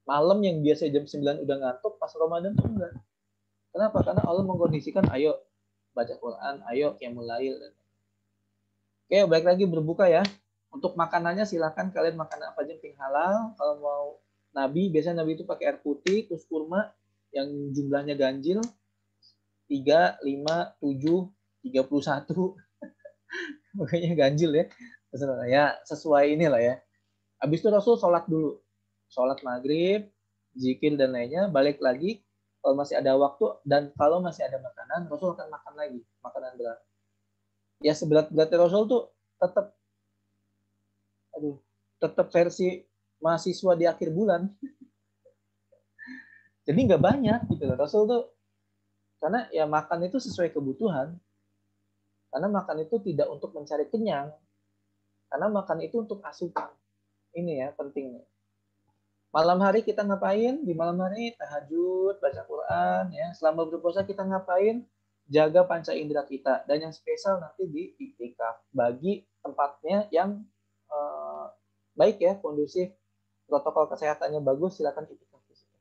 Malam yang biasa jam 9 udah ngantuk, pas Ramadan tuh enggak. Kenapa? Karena Allah mengkondisikan, ayo baca Quran, ayo qiyamul lail. Oke, balik lagi berbuka ya. Untuk makanannya silakan kalian makan apa aja yang halal. Kalau mau Nabi, biasanya Nabi itu pakai air putih, terus kurma yang jumlahnya ganjil, 3, 5, 7, 31. Makanya ganjil ya. Ya sesuai inilah ya. Habis itu Rasul sholat dulu. Sholat maghrib, zikir dan lainnya, balik lagi. Kalau masih ada waktu dan kalau masih ada makanan, Rasul akan makan lagi. Makanan berat. Ya seberat-beratnya Rasul tuh tetap, tetap versi mahasiswa di akhir bulan. Jadi nggak banyak gitu loh. Rasul tuh, karena ya makan itu sesuai kebutuhan. Karena makan itu tidak untuk mencari kenyang. Karena makan itu untuk asupan. Ini ya pentingnya. Malam hari kita ngapain? Di malam hari tahajud, baca Quran, ya. Selama berpuasa kita ngapain? Jaga panca indera kita. Dan yang spesial nanti di iktikaf. Bagi tempatnya yang baik ya, kondusif, protokol kesehatannya bagus, silakan iktikaf di situ.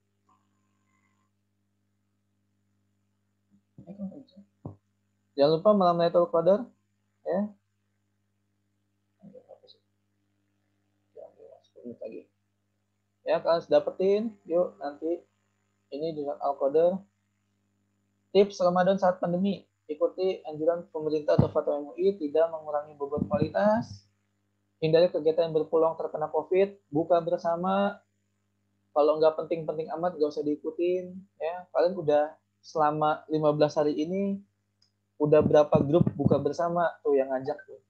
Jangan lupa malam Lailatul Qadar, ya. Lagi. Ya, kalian dapetin, yuk nanti ini dengan Al-Qadar. Tips Ramadan saat pandemi, ikuti anjuran pemerintah atau fatwa MUI, tidak mengurangi bobot kualitas, hindari kegiatan yang berpeluang terkena COVID, buka bersama, kalau nggak penting-penting amat nggak usah diikutin. Ya, kalian udah selama 15 hari ini, udah berapa grup buka bersama tuh yang ngajak tuh?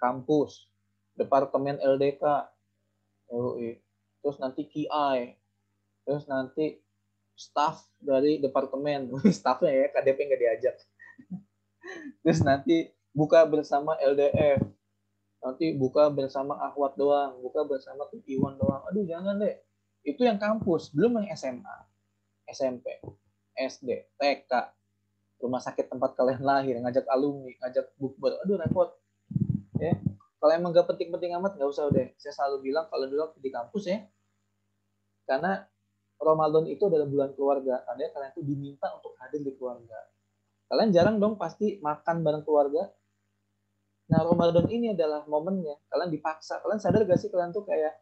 Kampus, Departemen LDK, MUI, terus nanti KI, terus nanti staff dari departemen, staffnya ya, KDP nggak diajak. Terus nanti buka bersama LDF, nanti buka bersama Ahwat doang, buka bersama Tim Iwan doang. Aduh jangan deh. Itu yang kampus, belum yang SMA, SMP, SD, TK, rumah sakit tempat kalian lahir, ngajak alumni, ngajak bukber. Aduh repot. Ya. Kalau emang gak penting-penting amat, nggak usah deh. Saya selalu bilang kalau dulu di kampus ya, karena Ramadan itu adalah bulan keluarga. Tandanya kalian tuh diminta untuk hadir di keluarga. Kalian jarang dong pasti makan bareng keluarga. Nah, Ramadan ini adalah momennya. Kalian dipaksa. Kalian sadar gak sih kalian tuh kayak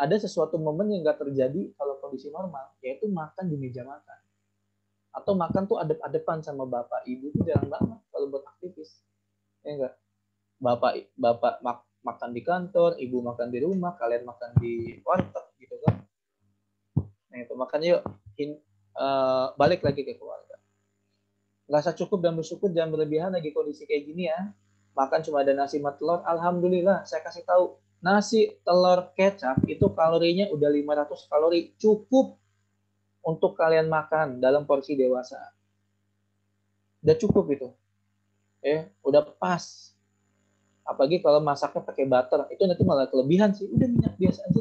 ada sesuatu momen yang gak terjadi kalau kondisi normal, yaitu makan di meja makan. Atau makan tuh adep-adepan sama bapak ibu tuh jarang banget kalau buat aktivis. Ya enggak? Bapak makan di kantor, ibu makan di rumah, kalian makan di warteg gitu kan. Nah, itu makan yuk balik lagi ke keluarga. Rasa cukup dan bersyukur jangan berlebihan lagi kondisi kayak gini ya. Makan cuma ada nasi sama telur, alhamdulillah saya kasih tahu. Nasi, telur, kecap itu kalorinya udah 500 kalori. Cukup untuk kalian makan dalam porsi dewasa. Udah cukup itu. Udah pas. Apalagi kalau masaknya pakai butter, itu nanti malah kelebihan sih. Udah minyak biasa aja.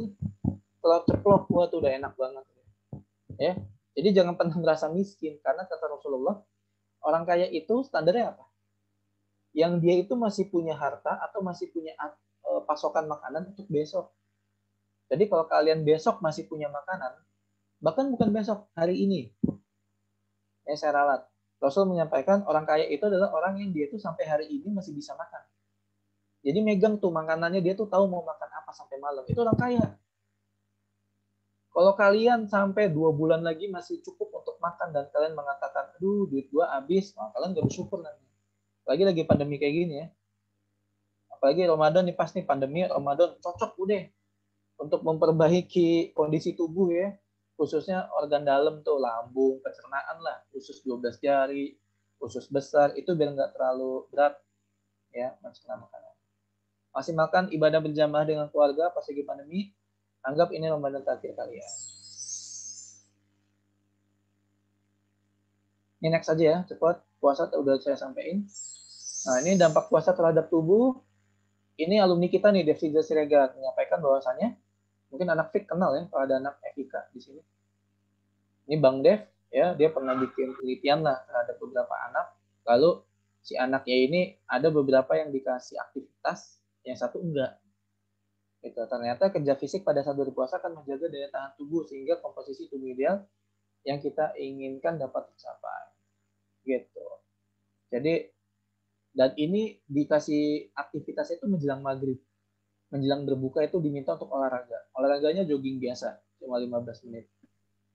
Telur ceplok, wah tuh udah enak banget. Ya. Jadi jangan pernah merasa miskin karena kata Rasulullah, orang kaya itu standarnya apa? Yang dia itu masih punya harta atau masih punya pasokan makanan untuk besok. Jadi kalau kalian besok masih punya makanan, bahkan bukan besok, hari ini, saya ralat. Rasul menyampaikan orang kaya itu adalah orang yang dia itu sampai hari ini masih bisa makan. Jadi megang tuh makanannya, dia tuh tahu mau makan apa sampai malam. Itu orang kaya. Kalau kalian sampai 2 bulan lagi masih cukup untuk makan dan kalian mengatakan, aduh duit gua habis, nah, kalian gak bersyukur nanti. Lagi pandemi kayak gini ya. Apalagi Ramadan nih, pas nih pandemi Ramadan, cocok udah untuk memperbaiki kondisi tubuh ya, khususnya organ dalam tuh, lambung, pencernaan lah, usus 12 jari, usus besar, itu biar nggak terlalu berat ya mencerna makanan. Masih makan ibadah berjamaah dengan keluarga pas lagi pandemi, anggap ini Ramadan terakhir kalian. Ini next aja ya, cepat. Puasa udah saya sampaikan. Nah, ini dampak puasa terhadap tubuh. Ini alumni kita nih, Dev Siregar, menyampaikan bahwasannya, mungkin anak Fik kenal ya, kalau ada anak FIK di sini. Ini Bang Dev, ya, dia pernah bikin penelitian lah terhadap beberapa anak. Lalu si anaknya ini ada beberapa yang dikasih aktivitas, yang satu enggak. Gitu. Ternyata kerja fisik pada saat berpuasa akan menjaga daya tahan tubuh sehingga komposisi tubuh ideal yang kita inginkan dapat tercapai. Gitu. Jadi, dan ini dikasih aktivitasnya itu menjelang maghrib. Menjelang berbuka itu diminta untuk olahraga. Olahraganya jogging biasa, cuma 15 menit.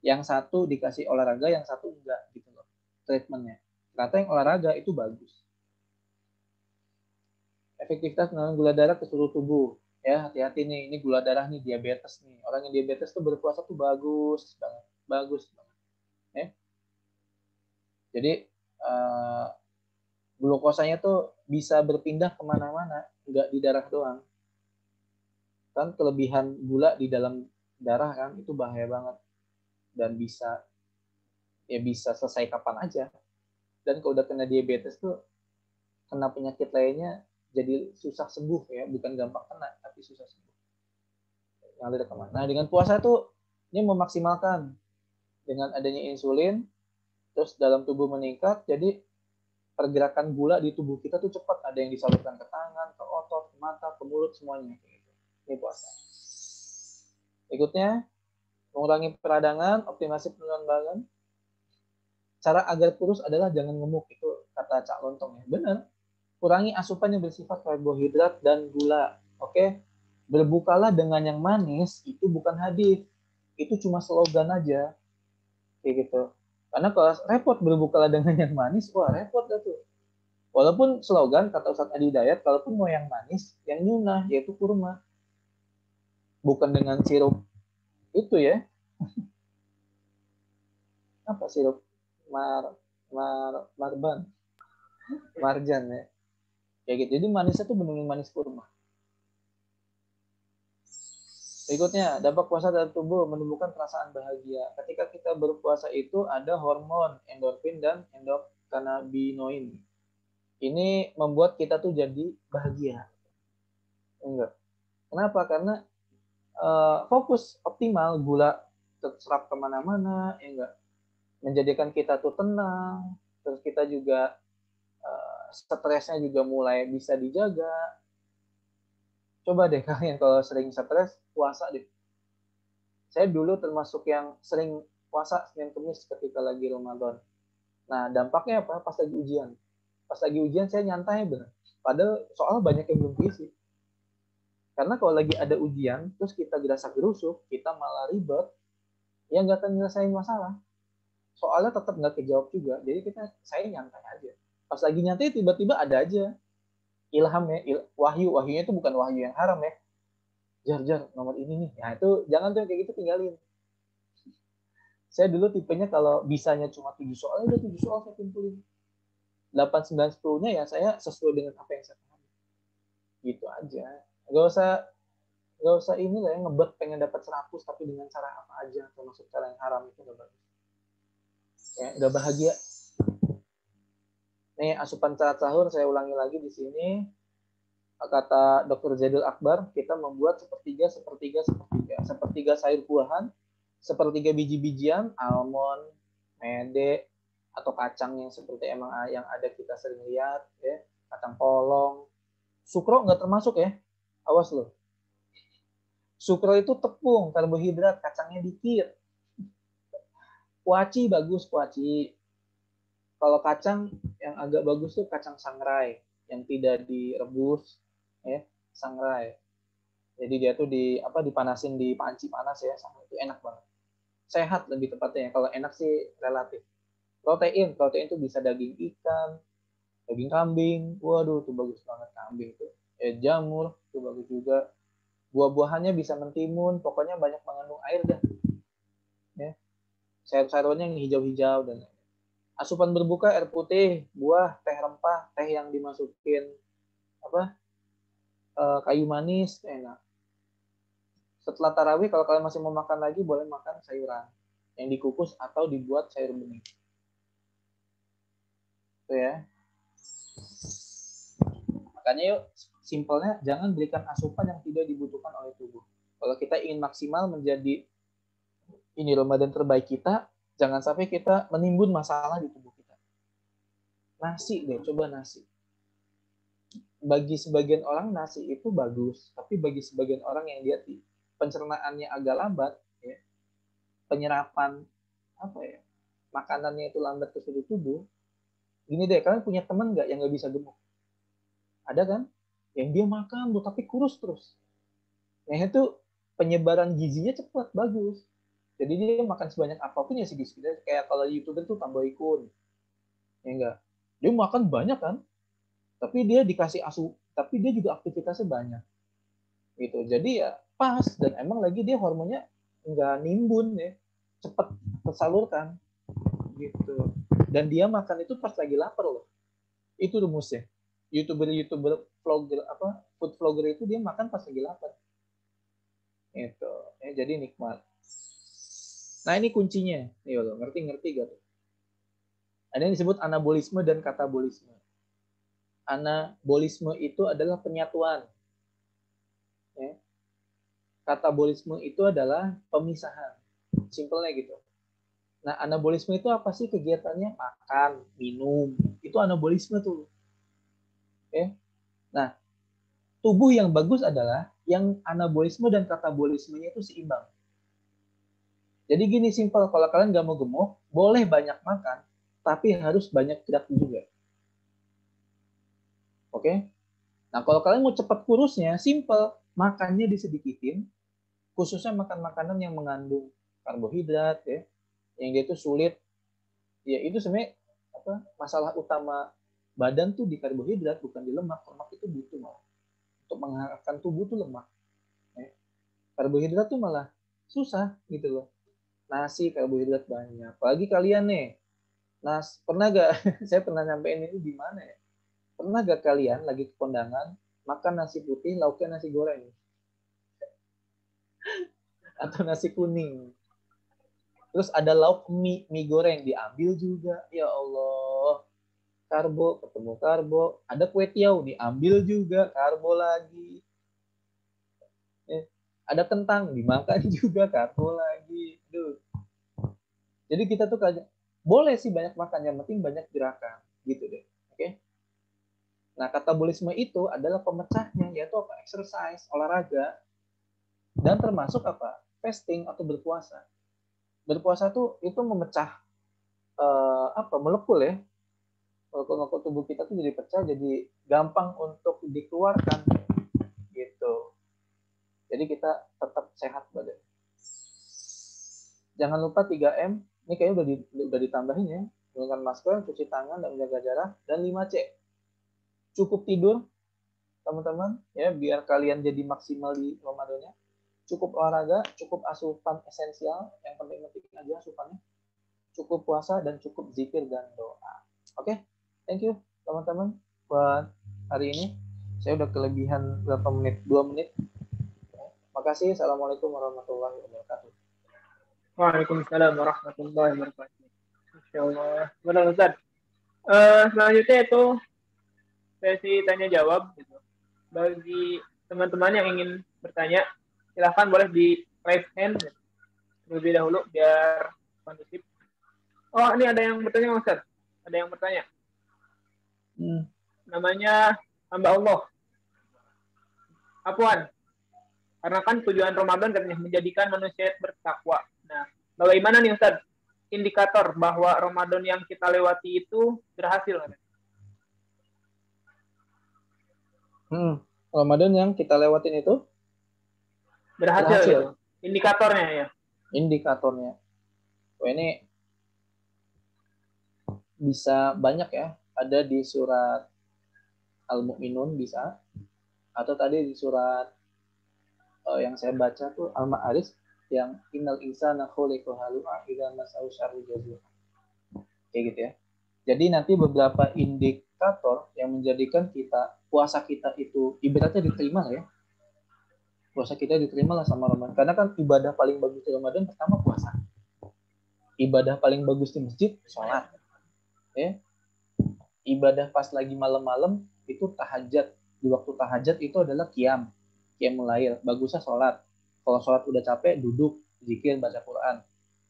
Yang satu dikasih olahraga, yang satu enggak gitu loh treatmentnya. Ternyata yang olahraga itu bagus. Efektivitas menurunkan gula darah ke seluruh tubuh. Ya, hati-hati nih, ini gula darah nih, diabetes nih. Orang yang diabetes tuh berpuasa tuh bagus banget, bagus banget. Ya. Jadi glukosanya tuh bisa berpindah kemana-mana, nggak di darah doang. Kan kelebihan gula di dalam darah kan itu bahaya banget dan bisa selesai kapan aja. Dan kalau udah kena diabetes tuh kena penyakit lainnya jadi susah sembuh ya, bukan gampang kena tapi susah sembuh. Ngalir kemana? Nah, dengan puasa tuh ini memaksimalkan dengan adanya insulin, terus dalam tubuh meningkat, jadi pergerakan gula di tubuh kita tuh cepat, ada yang disalurkan ke tangan, ke otot, ke mata, ke mulut, semuanya. Ini puasa. Berikutnya, mengurangi peradangan, optimasi penurunan badan. Cara agar kurus adalah jangan gemuk, itu kata Cak Lontong ya. Benar. Kurangi asupan yang bersifat karbohidrat dan gula. Oke? Berbukalah dengan yang manis, itu bukan hadis. Itu cuma slogan aja. Kayak gitu. Karena kalau repot berbukalah dengan yang manis, wah repot dah tuh. Walaupun slogan kata Ustadz Adi Dayat, kalaupun mau yang manis, yang nyunah yaitu kurma. Bukan dengan sirup itu ya. Apa sirup? Marban. Marjan ya. Kayak gitu. Jadi manisnya tuh benar-benar manis kurma. Berikutnya, dampak puasa dalam tubuh menumbuhkan perasaan bahagia. Ketika kita berpuasa itu ada hormon endorfin dan endokannabinoid. Ini membuat kita tuh jadi bahagia. Enggak. Kenapa? Karena fokus optimal, gula terserap kemana-mana, enggak. Menjadikan kita tuh tenang, terus kita juga stresnya juga mulai bisa dijaga. Coba deh kalian kalau sering stres, puasa deh. Saya dulu termasuk yang sering puasa Senin Kamis ketika lagi Ramadan. Nah, dampaknya apa? Pas lagi ujian. Pas lagi ujian saya nyantai bener. Padahal soal banyak yang belum diisi. Karena kalau lagi ada ujian, terus kita gerasak gerusuk, kita malah ribet, ya nggak akan nyelesain masalah. Soalnya tetap nggak kejawab juga. Jadi saya nyantai aja. Pas lagi nyantai tiba-tiba ada aja ilham ya, wahyu. Wahyunya itu bukan wahyu yang haram ya. Jar, nomor ini nih. Nah itu jangan tuh kayak gitu tinggalin. Saya dulu tipenya kalau bisanya cuma 7 soal, udah 7 soal saya kumpulin. 8, 9, 10-nya ya saya sesuai dengan apa yang saya pahami. Gitu aja. Gak usah ini lah ya, ngebet pengen dapat 100 tapi dengan cara apa aja, termasuk cara yang haram itu gak bagus. Ya, gak bahagia. Nih asupan saat sahur saya ulangi lagi di sini. Kata Dr. Zaidul Akbar, kita membuat sepertiga, sepertiga, sepertiga. Sepertiga sayur buahan, sepertiga biji-bijian, almond, mede, atau kacang yang seperti emang yang ada kita sering lihat, ya, kacang polong. Sukro nggak termasuk ya, awas loh. Sukro itu tepung, karbohidrat, kacangnya dikit. Kuaci bagus, kuaci. Kalau kacang yang agak bagus tuh kacang sangrai, yang tidak direbus, ya, sangrai. Jadi dia tuh dipanasin di panci panas ya, sama itu enak banget. Sehat lebih tepatnya. Kalau enak sih relatif. Protein tuh bisa daging ikan, daging kambing. Waduh, tuh bagus banget kambing tuh. Jamur tuh bagus juga. Buah-buahannya bisa mentimun, pokoknya banyak mengandung air dah. Ya. Sayur-sayurnya yang hijau-hijau dan asupan berbuka air putih, buah, teh rempah, teh yang dimasukin kayu manis, enak. Setelah tarawih kalau kalian masih mau makan lagi boleh makan sayuran yang dikukus atau dibuat sayur bening. Itu ya. Makanya yuk simpelnya jangan berikan asupan yang tidak dibutuhkan oleh tubuh. Kalau kita ingin maksimal menjadi ini Ramadan terbaik kita, jangan sampai kita menimbun masalah di tubuh kita. Nasi deh, coba nasi. Bagi sebagian orang nasi itu bagus, tapi bagi sebagian orang yang dia pencernaannya agak lambat, ya, penyerapan makanannya itu lambat ke seluruh tubuh. Gini deh, kalian punya teman nggak yang nggak bisa gemuk? Ada kan? Yang dia makan tuh tapi kurus terus. Nah itu penyebaran gizinya cepat, bagus. Jadi dia makan sebanyak apapun ya sedikit. Kayak kalau YouTuber tuh Tamboy Kun. Ya enggak. Dia makan banyak kan? Tapi dia dikasih tapi dia juga aktivitasnya banyak. Gitu. Jadi ya pas dan emang lagi dia hormonnya enggak nimbun ya. Cepat tersalurkan. Gitu. Dan dia makan itu pas lagi lapar loh. Itu rumusnya. YouTuber vlogger food vlogger itu dia makan pas lagi lapar. Itu. Ya, jadi nikmat. Nah ini kuncinya. Nih loh, ngerti gak tuh? Ada yang disebut anabolisme dan katabolisme. Anabolisme itu adalah penyatuan. Ya. Katabolisme itu adalah pemisahan. Simpelnya gitu. Nah, anabolisme itu apa sih kegiatannya? Makan, minum. Itu anabolisme tuh. Ya. Nah, tubuh yang bagus adalah yang anabolisme dan katabolismenya itu seimbang. Jadi gini simpel, kalau kalian nggak mau gemuk, boleh banyak makan, tapi harus banyak gerak juga. Oke? Nah, kalau kalian mau cepat kurusnya, simpel, makannya disedikitin, khususnya makan makanan yang mengandung karbohidrat ya, yang dia itu sulit. Ya itu sebenarnya masalah utama badan tuh di karbohidrat bukan di lemak. Lemak itu butuh malah untuk menghangatkan tubuh tuh lemak. Ya. Karbohidrat tuh malah susah gitu loh. Nasi karbohidrat banyak. Apalagi kalian nih, pernah gak? Saya pernah nyampein ini di mana ya? Pernah gak kalian lagi ke kondangan makan nasi putih, lauknya nasi goreng atau nasi kuning? Terus ada lauk mie goreng diambil juga. Ya Allah. Karbo ketemu karbo. Ada kue tiaw diambil juga, karbo lagi. Ada kentang dimakan juga, karbo lagi. Duh. Jadi kita tuh boleh sih banyak makan, yang penting banyak gerakan gitu deh. Oke. Nah, katabolisme itu adalah pemecahnya, yaitu apa? Exercise, olahraga, dan termasuk apa? Fasting atau berpuasa. Berpuasa tuh itu memecah molekul ya. Molekul tubuh kita tuh jadi pecah, jadi gampang untuk dikeluarkan gitu. Jadi kita tetap sehat badan. Jangan lupa 3M, ini kayaknya udah ditambahin ya. Menggunakan masker, cuci tangan, dan menjaga jarak. Dan 5C, cukup tidur, teman-teman, ya biar kalian jadi maksimal di Ramadannya. Cukup olahraga, cukup asupan esensial, yang penting-penting aja asupannya. Cukup puasa, dan cukup zikir dan doa. Oke, thank you teman-teman buat hari ini. Saya udah kelebihan berapa menit? 2 menit. Makasih. Assalamualaikum warahmatullahi wabarakatuh. Waalaikumsalam warahmatullahi wabarakatuh. Insyaallah. Benar Ustaz. Selanjutnya itu sesi tanya jawab gitu. Bagi teman-teman yang ingin bertanya, silahkan boleh di raise hand terlebih dahulu biar kondusif. Oh, ini ada yang bertanya Ustaz. Ada yang bertanya. Namanya hamba Allah. Apaan? Karena kan tujuan Ramadan katanya menjadikan manusia bertakwa. Nah, bagaimana nih Ustaz indikator bahwa Ramadan yang kita lewati itu berhasil? Ramadan yang kita lewatin itu berhasil. Gitu. Indikatornya ya. Indikatornya. Oh, ini bisa banyak ya. Ada di surat Al-Mu'minun bisa. Atau tadi di surat yang saya baca tuh Al-Ma'arij yang innal insana khuliqa halu'a idza mas'ahu syarru jazua. Kayak gitu ya. Jadi nanti beberapa indikator yang menjadikan puasa kita itu ibaratnya diterima lah ya. Puasa kita diterima lah sama Ramadan. Karena kan ibadah paling bagus di Ramadan pertama puasa. Ibadah paling bagus di masjid sholat. Ya. Ibadah pas lagi malam-malam itu tahajud. Di waktu tahajud itu adalah qiyamul lail. Bagusnya sholat. Kalau sholat udah capek, duduk, zikir, baca Quran.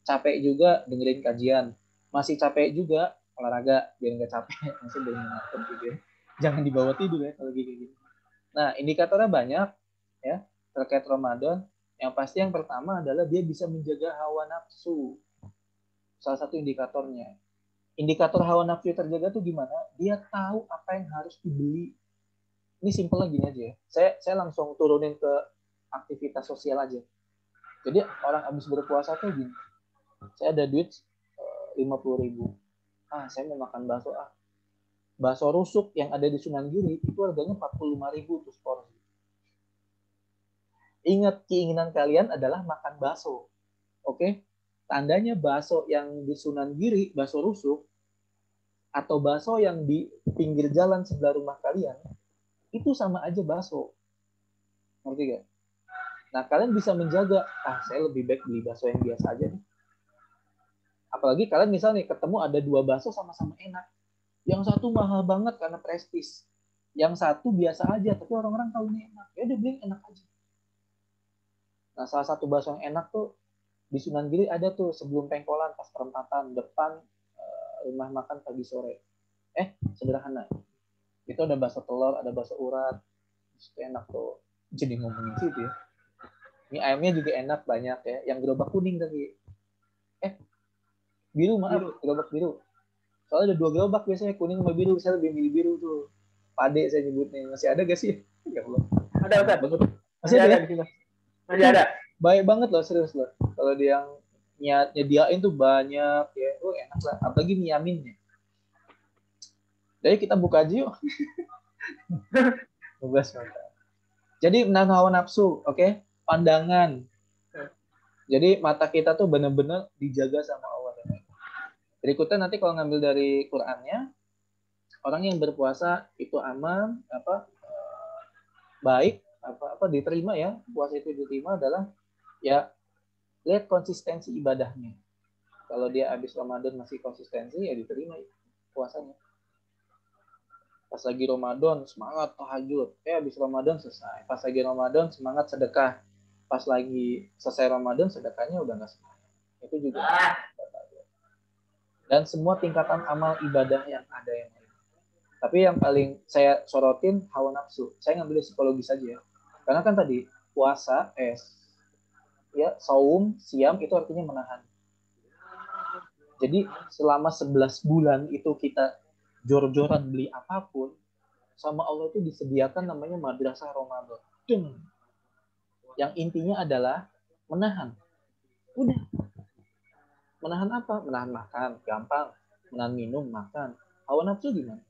Capek juga dengerin kajian. Masih capek juga olahraga biar nggak capek. Masih biar mengatur gitu ya. Jangan dibawa tidur ya kalau gitu. Nah, indikatornya banyak ya terkait Ramadan. Yang pasti yang pertama adalah dia bisa menjaga hawa nafsu. Salah satu indikatornya. Indikator hawa nafsu terjaga tuh gimana? Dia tahu apa yang harus dibeli. Ini simpelnya gini aja ya. Saya langsung turunin ke aktivitas sosial aja. Jadi orang habis berpuasa tuh gini. Saya ada duit 50.000. Saya mau makan bakso Bakso rusuk yang ada di Sunan Giri itu harganya 45.000 tuh porsi. Ingat, keinginan kalian adalah makan bakso. Oke? Tandanya bakso yang di Sunan Giri, bakso rusuk, atau bakso yang di pinggir jalan sebelah rumah kalian, itu sama aja bakso. Ngerti gak? Nah, kalian bisa menjaga, saya lebih baik beli bakso yang biasa aja nih. Apalagi kalian misalnya ketemu ada 2 bakso sama-sama enak. Yang satu mahal banget karena prestis. Yang satu biasa aja, tapi orang-orang tahu ini enak. Ya udah beli enak aja. Nah, salah satu bakso yang enak tuh di Sunan Giri ada tuh sebelum Pengkolan pas perempatan depan rumah makan pagi sore. Sederhana. Itu ada bakso telur, ada bakso urat. Itu enak tuh. Jadi ngomongin situ ya. Ini ayamnya juga enak banyak ya. Yang gerobak kuning tadi. Biru maaf, gerobak biru. Soalnya ada 2 gerobak biasanya, kuning sama biru. Saya lebih milih biru tuh. Pade saya nyebutnya. Masih ada gak sih? Ya Allah. Ada Ustaz. Masih ada ya? Masih ada. Baik banget loh, serius loh. Kalau dia yang nyediain tuh banyak ya. Enak lah. Apalagi mie aminnya. Jadi kita buka aja yuk. Jadi menahan hawa nafsu, oke? Pandangan. Jadi mata kita tuh benar-benar dijaga sama Allah. Berikutnya nanti kalau ngambil dari Qur'annya, orang yang berpuasa itu aman, baik, diterima ya. Puasa itu diterima adalah ya lihat konsistensi ibadahnya. Kalau dia habis Ramadan masih konsistensi, ya diterima puasanya. Pas lagi Ramadan semangat tahajud, habis Ramadan selesai. Pas lagi Ramadan semangat sedekah, pas lagi selesai Ramadan sedekahnya udah nggak semangat. Itu juga. Dan semua tingkatan amal ibadah yang ada yang lain. Tapi yang paling saya sorotin hawa nafsu. Saya ngambil psikologi saja ya. Karena kan tadi puasa, ya saum, siam itu artinya menahan. Jadi selama 11 bulan itu kita jor-joran beli apapun, sama Allah itu disediakan namanya madrasah Ramadan. Yang intinya adalah menahan. Udah. Menahan apa? Menahan makan, gampang. Menahan minum, makan. Hawa nafsu gimana?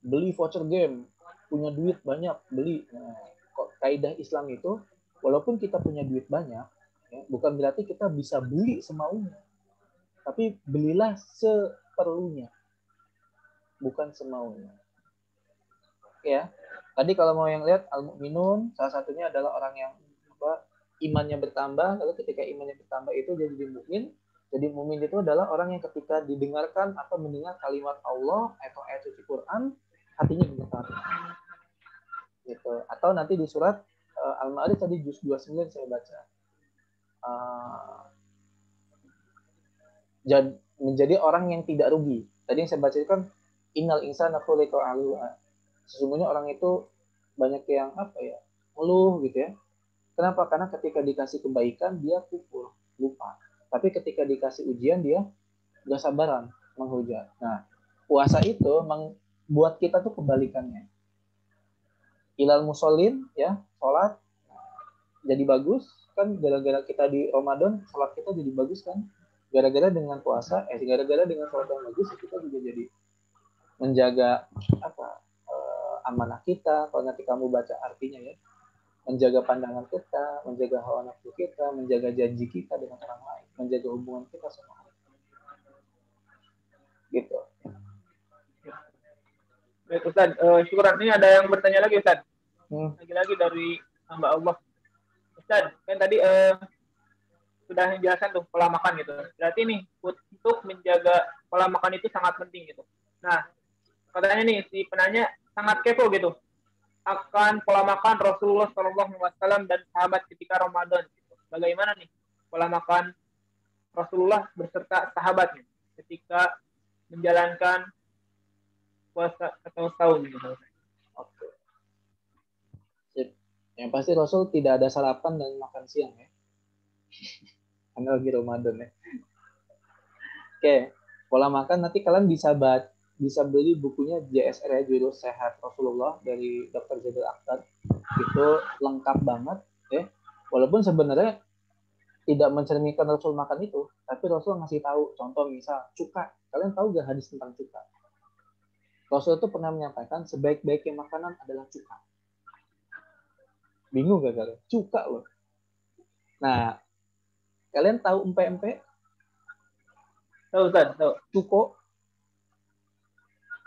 Beli voucher game, punya duit banyak, beli. Nah, kok kaidah Islam itu, walaupun kita punya duit banyak, ya, bukan berarti kita bisa beli semaunya. Tapi belilah seperlunya, bukan semaunya. Ya, tadi kalau mau yang lihat al-mu'minun, salah satunya adalah orang yang imannya bertambah. Lalu ketika imannya bertambah itu jadi mukmin. Jadi mukmin itu adalah orang yang ketika didengarkan atau mendengar kalimat Allah atau ayat suci Quran, hatinya gemetar. Gitu. Atau nanti di surat Al-Ma'arij tadi juz 29 saya baca. Menjadi orang yang tidak rugi. Tadi yang saya baca itu kan innal insana khuliqa halu'a. Sesungguhnya orang itu banyak yang ngeluh gitu ya. Kenapa? Karena ketika dikasih kebaikan dia kufur, lupa. Tapi ketika dikasih ujian dia gak sabaran menghujat. Nah, puasa itu membuat kita tuh kebalikannya. Ilal musallin, ya, sholat jadi bagus kan, gara-gara kita di Ramadan sholat kita jadi bagus kan, gara-gara dengan puasa, gara-gara dengan sholat yang bagus kita juga jadi menjaga amanah kita. Kalau nanti kamu baca artinya ya, menjaga pandangan kita, menjaga hawa nafsu kita, menjaga janji kita dengan orang lain, menjaga hubungan kita sama orang lain. Gitu. Baik Ustaz, syukuran. Ini ada yang bertanya lagi Ustaz. Lagi-lagi dari hamba Allah. Ustaz, kan tadi sudah menjelaskan tuh pola makan gitu. Berarti nih untuk menjaga pola makan itu sangat penting gitu. Nah, katanya nih si penanya sangat kepo gitu akan pola makan Rasulullah SAW dan sahabat ketika Ramadan. Gitu. Bagaimana nih pola makan Rasulullah beserta sahabatnya ketika menjalankan puasa atau saum gitu. Oke. Yang pasti Rasul tidak ada sarapan dan makan siang ya. Karena lagi Ramadan ya. Oke, pola makan nanti kalian bisa beli bukunya JSR ya, Jurus Sehat Rasulullah dari Dr. Zaidul Akhtar. Itu lengkap banget ya. Walaupun sebenarnya tidak mencerminkan Rasul makan itu, tapi Rasul ngasih tahu. Contoh misal cuka. Kalian tahu gak hadis tentang cuka? Rasul itu pernah menyampaikan sebaik-baiknya makanan adalah cuka. Bingung gak kalian? Cuka loh. Nah, kalian tahu empe-empe? Tahu Ustaz, tahu. Cuko?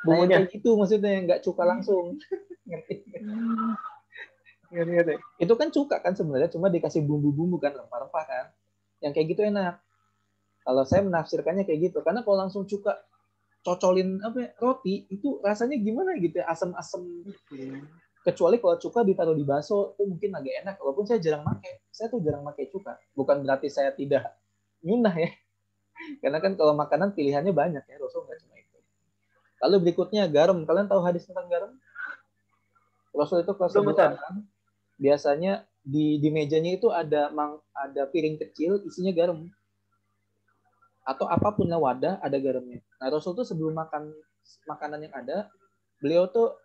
Nah, yang kayak gitu maksudnya, nggak cuka langsung. Ngerti? Itu kan cuka kan sebenarnya, cuma dikasih bumbu-bumbu kan, rempah-rempah kan. Yang kayak gitu enak. Kalau saya menafsirkannya kayak gitu, karena kalau langsung cuka cocolin roti itu rasanya gimana gitu ya, asam-asam. Kecuali kalau cuka ditaruh di bakso itu mungkin agak enak, walaupun saya jarang pakai. Saya tuh jarang pakai cuka. Bukan berarti saya tidak nyunah ya. Karena kan kalau makanan pilihannya banyak ya, Rasul nggak cuma itu. Lalu berikutnya garam. Kalian tahu hadis tentang garam? Rasul itu kalau sebelum makan biasanya di mejanya itu ada piring kecil isinya garam. Atau apapun lah wadah ada garamnya. Nah, Rasul tuh sebelum makan makanan yang ada, beliau tuh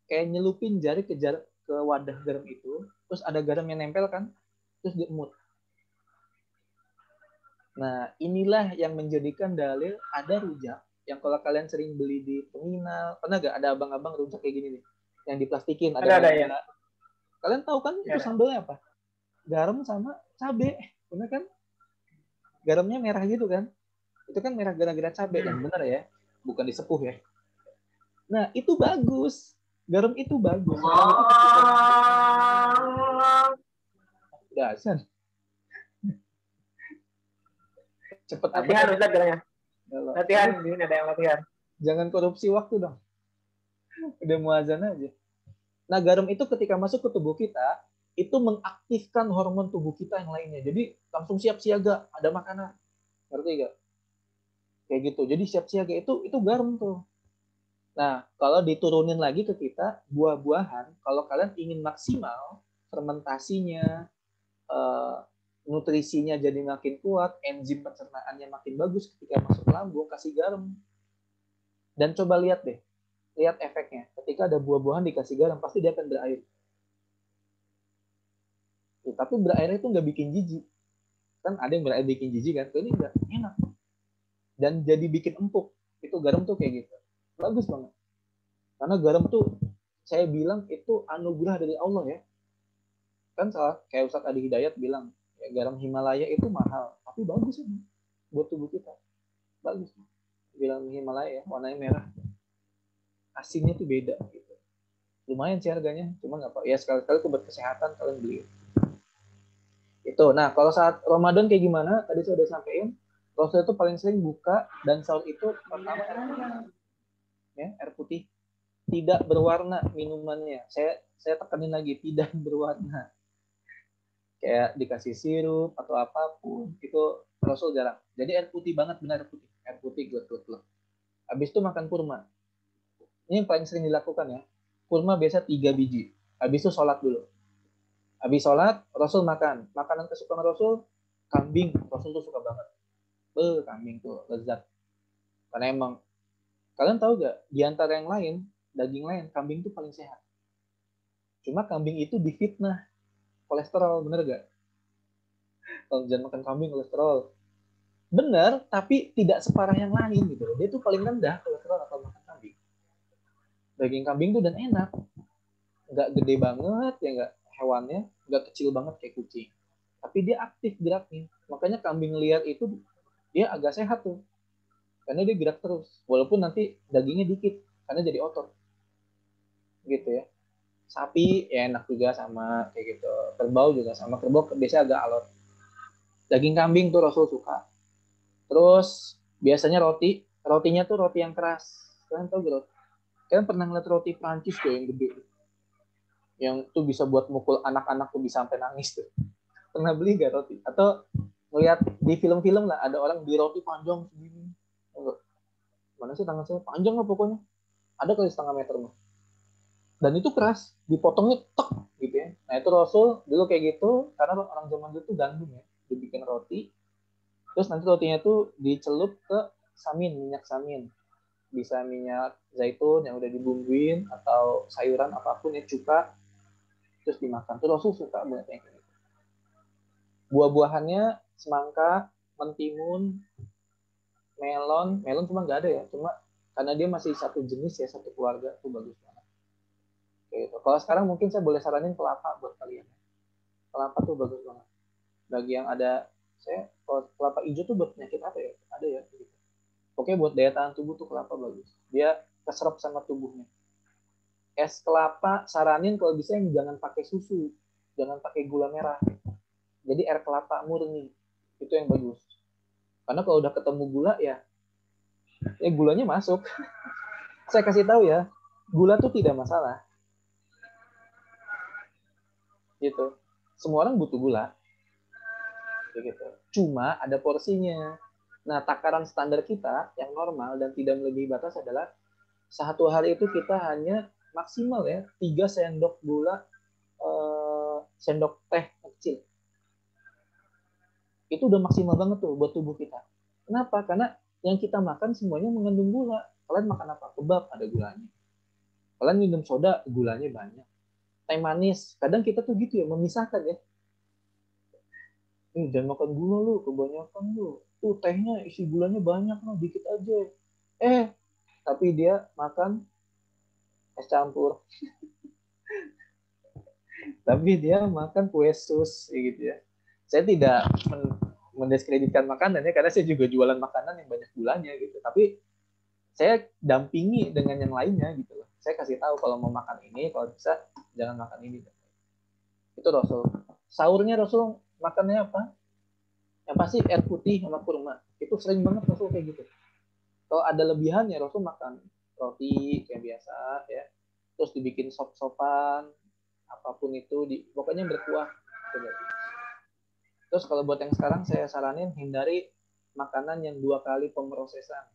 kayak nyelupin jari ke wadah garam itu, terus ada garam yang nempel kan, terus diemut. Nah, inilah yang menjadikan dalil ada rujak yang kalau kalian sering beli di terminal, pernah gak ada abang-abang rujak kayak gini nih, yang diplastikin, ada ya. Kalian tahu kan itu sambalnya apa? Garam sama cabai, benar kan? Garamnya merah gitu kan? Itu kan merah gara-gara cabai, yang benar ya, bukan disepuh ya. Nah, itu bagus. Garam itu bagus. Dasar. Cepet latihan Ustaz katanya. Latihan, ini ada yang latihan. Jangan korupsi waktu dong. Udah muazan aja. Nah, garam itu ketika masuk ke tubuh kita, itu mengaktifkan hormon tubuh kita yang lainnya. Jadi langsung siap siaga, ada makanan. Ngerti gak? Kayak gitu. Jadi siap siaga itu garam tuh. Nah, kalau diturunin lagi ke kita, buah-buahan, kalau kalian ingin maksimal, fermentasinya, nutrisinya jadi makin kuat, enzim pencernaannya makin bagus ketika masuk ke lambung, kasih garam. Dan coba lihat deh, lihat efeknya. Ketika ada buah-buahan dikasih garam, pasti dia akan berair. Ya, tapi berair itu nggak bikin jijik. Kan ada yang berair bikin jijik kan, ini nggak enak. Dan jadi bikin empuk. Itu garam tuh kayak gitu. Bagus banget. Karena garam tuh, saya bilang itu anugerah dari Allah ya. Kan salah, kayak Ustadz Adi Hidayat bilang, ya, garam Himalaya itu mahal, tapi bagus ini buat tubuh kita. Bagus. Garam Himalaya ya, warnanya merah. Asinnya tuh beda gitu. Lumayan sih harganya, cuma nggak apa. Ya sekali-kali buat kesehatan kalian beli. Itu. Nah, kalau saat Ramadan kayak gimana? Tadi saya udah sampaikan. Rasul itu paling sering buka dan sahur itu pertama air putih. Ya, air putih tidak berwarna minumannya. Saya tekanin lagi, tidak berwarna. Kayak dikasih sirup atau apapun, itu Rasul jarang. Jadi air putih banget, benar air putih. Air putih glot-glot. Habis itu makan kurma. Ini yang paling sering dilakukan ya. Kurma biasa 3 biji. Habis itu sholat dulu. Habis sholat, Rasul makan. Makanan kesukaan Rasul, kambing. Rasul tuh suka banget. Kambing tuh lezat. Karena emang, kalian tahu gak, di antara yang lain, daging lain, kambing tuh paling sehat. Cuma kambing itu difitnah kolesterol, bener gak? Kalau jangan makan kambing kolesterol. Bener, tapi tidak separah yang lain gitu. Dia tuh paling rendah kolesterol atau makan kambing. Daging kambing tuh dan enak. Nggak gede banget, ya nggak hewannya, nggak kecil banget kayak kucing. Tapi dia aktif geraknya. Makanya kambing liar itu dia agak sehat tuh. Karena dia gerak terus. Walaupun nanti dagingnya dikit. Karena jadi otot. Gitu ya. Sapi ya enak juga sama kayak gitu. Kerbau juga sama. Kerbau biasanya agak alot. Daging kambing tuh Rasul suka. Terus biasanya roti. Rotinya tuh roti yang keras. Kalian tahu gak? Kalian pernah ngeliat roti Prancis tuh yang gede? Yang tuh bisa buat mukul anak-anak tuh bisa sampai nangis tuh. Pernah beli gak roti? Atau ngeliat di film-film lah, ada orang beli roti panjang segini. Mana sih tangan saya? Panjang lah pokoknya. Ada kali setengah meter mah. Dan itu keras, dipotongnya tek gitu ya. Nah itu Rasul dulu kayak gitu, karena orang zaman dulu tuh gandum ya. Dibikin roti, terus nanti rotinya tuh dicelup ke samin, minyak samin. Bisa minyak zaitun yang udah dibumbuin, atau sayuran apapun ya, cuka, terus dimakan. Tuh Rasul suka banget yang kayak gitu. Buah-buahannya semangka, mentimun, melon cuma nggak ada ya, cuma karena dia masih satu jenis ya, satu keluarga, tuh bagus banget. Kayak gitu. Kalau sekarang mungkin saya boleh saranin kelapa buat kalian. Kelapa tuh bagus banget. Bagi yang ada, saya kalau kelapa hijau tuh buat penyakit apa ya? Ada ya. Gitu. Oke, buat daya tahan tubuh tuh kelapa bagus. Dia keserap sama tubuhnya. Es kelapa saranin kalau bisa yang jangan pakai susu, jangan pakai gula merah. Jadi air kelapa murni itu yang bagus. Karena kalau udah ketemu gula ya gulanya masuk. Saya kasih tahu ya, gula tuh tidak masalah. Gitu. Semua orang butuh gula. Gitu. Cuma ada porsinya. Nah, takaran standar kita yang normal dan tidak melebihi batas adalah satu hari itu kita hanya maksimal ya 3 sendok gula, sendok teh kecil. Itu udah maksimal banget tuh buat tubuh kita. Kenapa? Karena yang kita makan semuanya mengandung gula. Kalian makan apa? Kebab ada gulanya. Kalian minum soda, gulanya banyak. Teh manis, kadang kita tuh gitu ya, memisahkan ya. Jangan makan gula lu, kebanyakan lu. Tuh tehnya isi gulanya banyak loh, dikit aja. Tapi dia makan es campur. Tapi dia makan kue sus, gitu ya. Saya tidak mendiskreditkan makanan ya, karena saya juga jualan makanan yang banyak gulanya gitu. Tapi saya dampingi dengan yang lainnya gitu loh. Saya kasih tahu kalau mau makan ini, kalau bisa jangan makan ini. Itu Rasul. Sahurnya Rasul makannya apa? Yang pasti air putih sama kurma. Itu sering banget Rasul kayak gitu. Kalau ada lebihan ya Rasul makan roti kayak biasa ya. Terus dibikin sop-sopan, apapun itu, pokoknya berkuah. Terus kalau buat yang sekarang saya saranin hindari makanan yang 2 kali pemrosesan.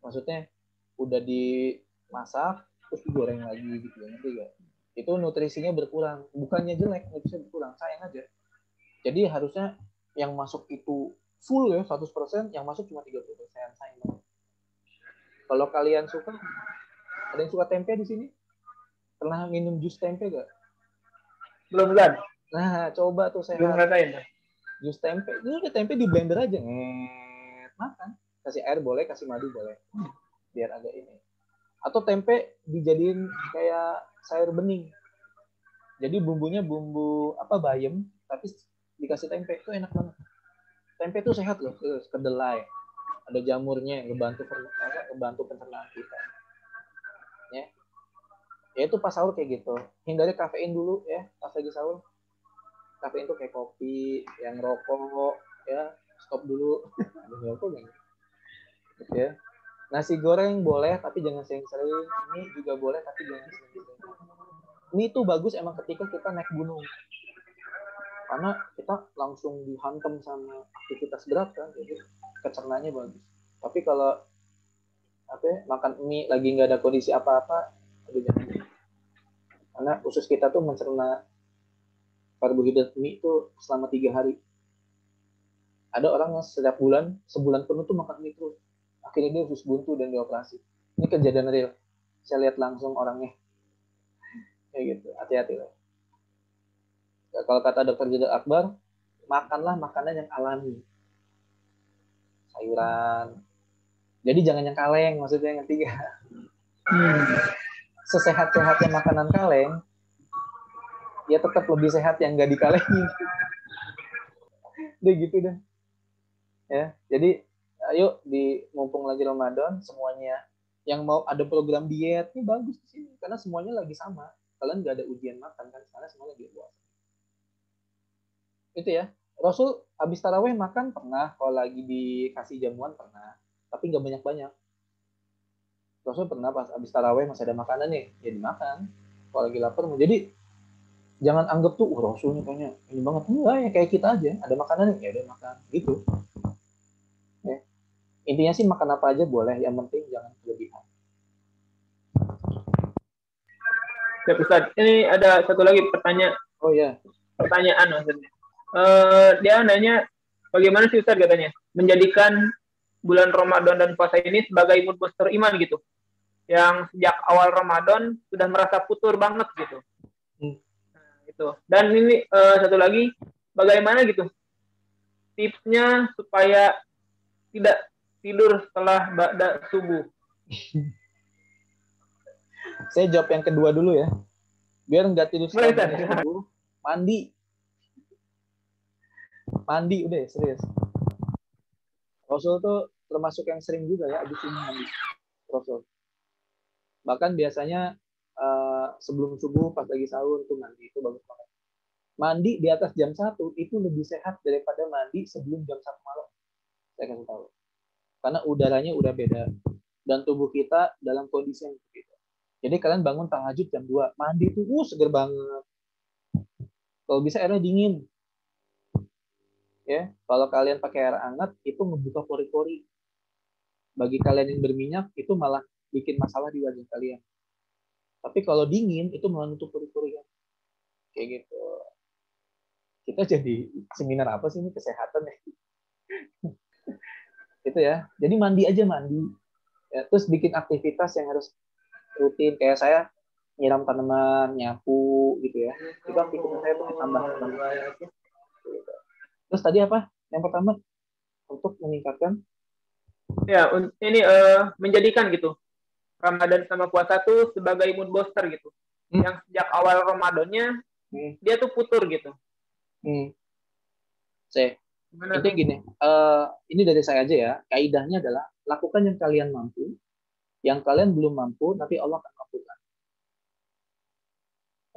Maksudnya udah dimasak terus digoreng lagi gitu ya, nanti gak? Itu nutrisinya berkurang, bukannya jelek, nutrisinya berkurang, sayang aja. Jadi harusnya yang masuk itu full ya 100%, yang masuk cuma 30%, sayang banget. Kalau kalian suka, ada yang suka tempe di sini? Pernah minum jus tempe gak? Belum kan? Nah, coba tuh sehat. Belum ngerasain. Jus tempe, ini tempe di blender aja, makan. Kasih air boleh, kasih madu boleh, biar agak ini. Atau tempe dijadiin kayak sayur bening. Jadi bumbunya bumbu bayam, tapi dikasih tempe, itu enak banget. Tempe itu sehat loh, terus kedelai, ada jamurnya yang ngebantu pencernaan kita. Ya itu pas sahur kayak gitu. Hindari kafein dulu ya, pas lagi sahur. Kafein itu kayak kopi, yang rokok, ya stop dulu. Ada rokok kan? Ya. Nasi goreng boleh, tapi jangan sering-sering. Mie juga boleh, tapi jangan sering-sering. Mie itu bagus emang ketika kita naik gunung. Karena kita langsung dihantam sama aktivitas berat kan, jadi kecernaannya bagus. Tapi kalau makan mie lagi nggak ada kondisi apa-apa, aduh jangan. Karena usus kita tuh mencerna karbohidrat mie itu selama 3 hari. Ada orang yang setiap sebulan penuh tuh makan mie terus. Akhirnya dia usus buntu dan dioperasi. Ini kejadian real. Saya lihat langsung orangnya. Kayak gitu. Hati-hati lah. Kalau kata Dr. Jadal Akbar, makanlah makanan yang alami. Sayuran. Jadi jangan yang kaleng, maksudnya yang ketiga. Sesehat-sehatnya makanan kaleng, ya tetap lebih sehat yang nggak dikalengin. Udah gitu deh. Ya, jadi ayo mumpung lagi Ramadan, semuanya yang mau ada program diet ini bagus di sini karena semuanya lagi sama. Kalian nggak ada ujian makan kan, karena semua lagi puasa. Itu ya. Rasul habis taraweh makan pernah, kalau lagi dikasih jamuan pernah, tapi nggak banyak-banyak. Rasul pernah pas habis taraweh masih ada makanan nih, ya dimakan. Kalau lagi lapar, jadi jangan anggap tuh Rasul nih kayaknya ini banget, enggak ya, kayak kita aja, ada makanan nih ya udah makan gitu. Ya. Intinya sih makan apa aja boleh, yang penting jangan berlebihan. Ya Ustaz, ini ada satu lagi pertanyaan. Oh ya. Pertanyaan maksudnya. Dia nanya bagaimana sih Ustaz katanya menjadikan bulan Ramadan dan puasa ini sebagai mood booster iman gitu, yang sejak awal Ramadan sudah merasa futur banget gitu. Nah, itu. Dan ini satu lagi, bagaimana gitu tipsnya supaya tidak tidur setelah ba'da subuh. Saya jawab yang kedua dulu ya, biar nggak tidur setelah ba'da subuh. Mandi udah serius. Rasul tuh termasuk yang sering juga ya abis ini mandi. Rasul. Bahkan biasanya sebelum subuh pas lagi sahur tuh mandi, itu bagus banget. Mandi di atas jam 1 itu lebih sehat daripada mandi sebelum jam 1 malam. Saya kasih tahu. Karena udaranya udah beda dan tubuh kita dalam kondisi yang berbeda. Jadi kalian bangun tahajud jam 2, mandi tuh seger banget. Kalau bisa airnya dingin. Ya, kalau kalian pakai air hangat itu ngebuka pori-pori. Bagi kalian yang berminyak itu malah bikin masalah di wajah kalian. Tapi kalau dingin itu malah nutup pori-pori kan. Kayak gitu. Kita jadi seminar apa sih ini, kesehatan ya? Gitu ya. Jadi mandi aja, mandi. Ya, terus bikin aktivitas yang harus rutin, kayak saya nyiram tanaman, nyapu gitu ya. Itu aktivitas saya untuk tambah. Gitu. Terus tadi apa? Yang pertama untuk meningkatkan ya ini menjadikan gitu Ramadan sama puasa tuh sebagai mood booster gitu. Yang sejak awal Ramadannya dia tuh futur gitu. Intinya gini, ini dari saya aja ya. Kaidahnya adalah lakukan yang kalian mampu, yang kalian belum mampu, tapi Allah akan mampukan.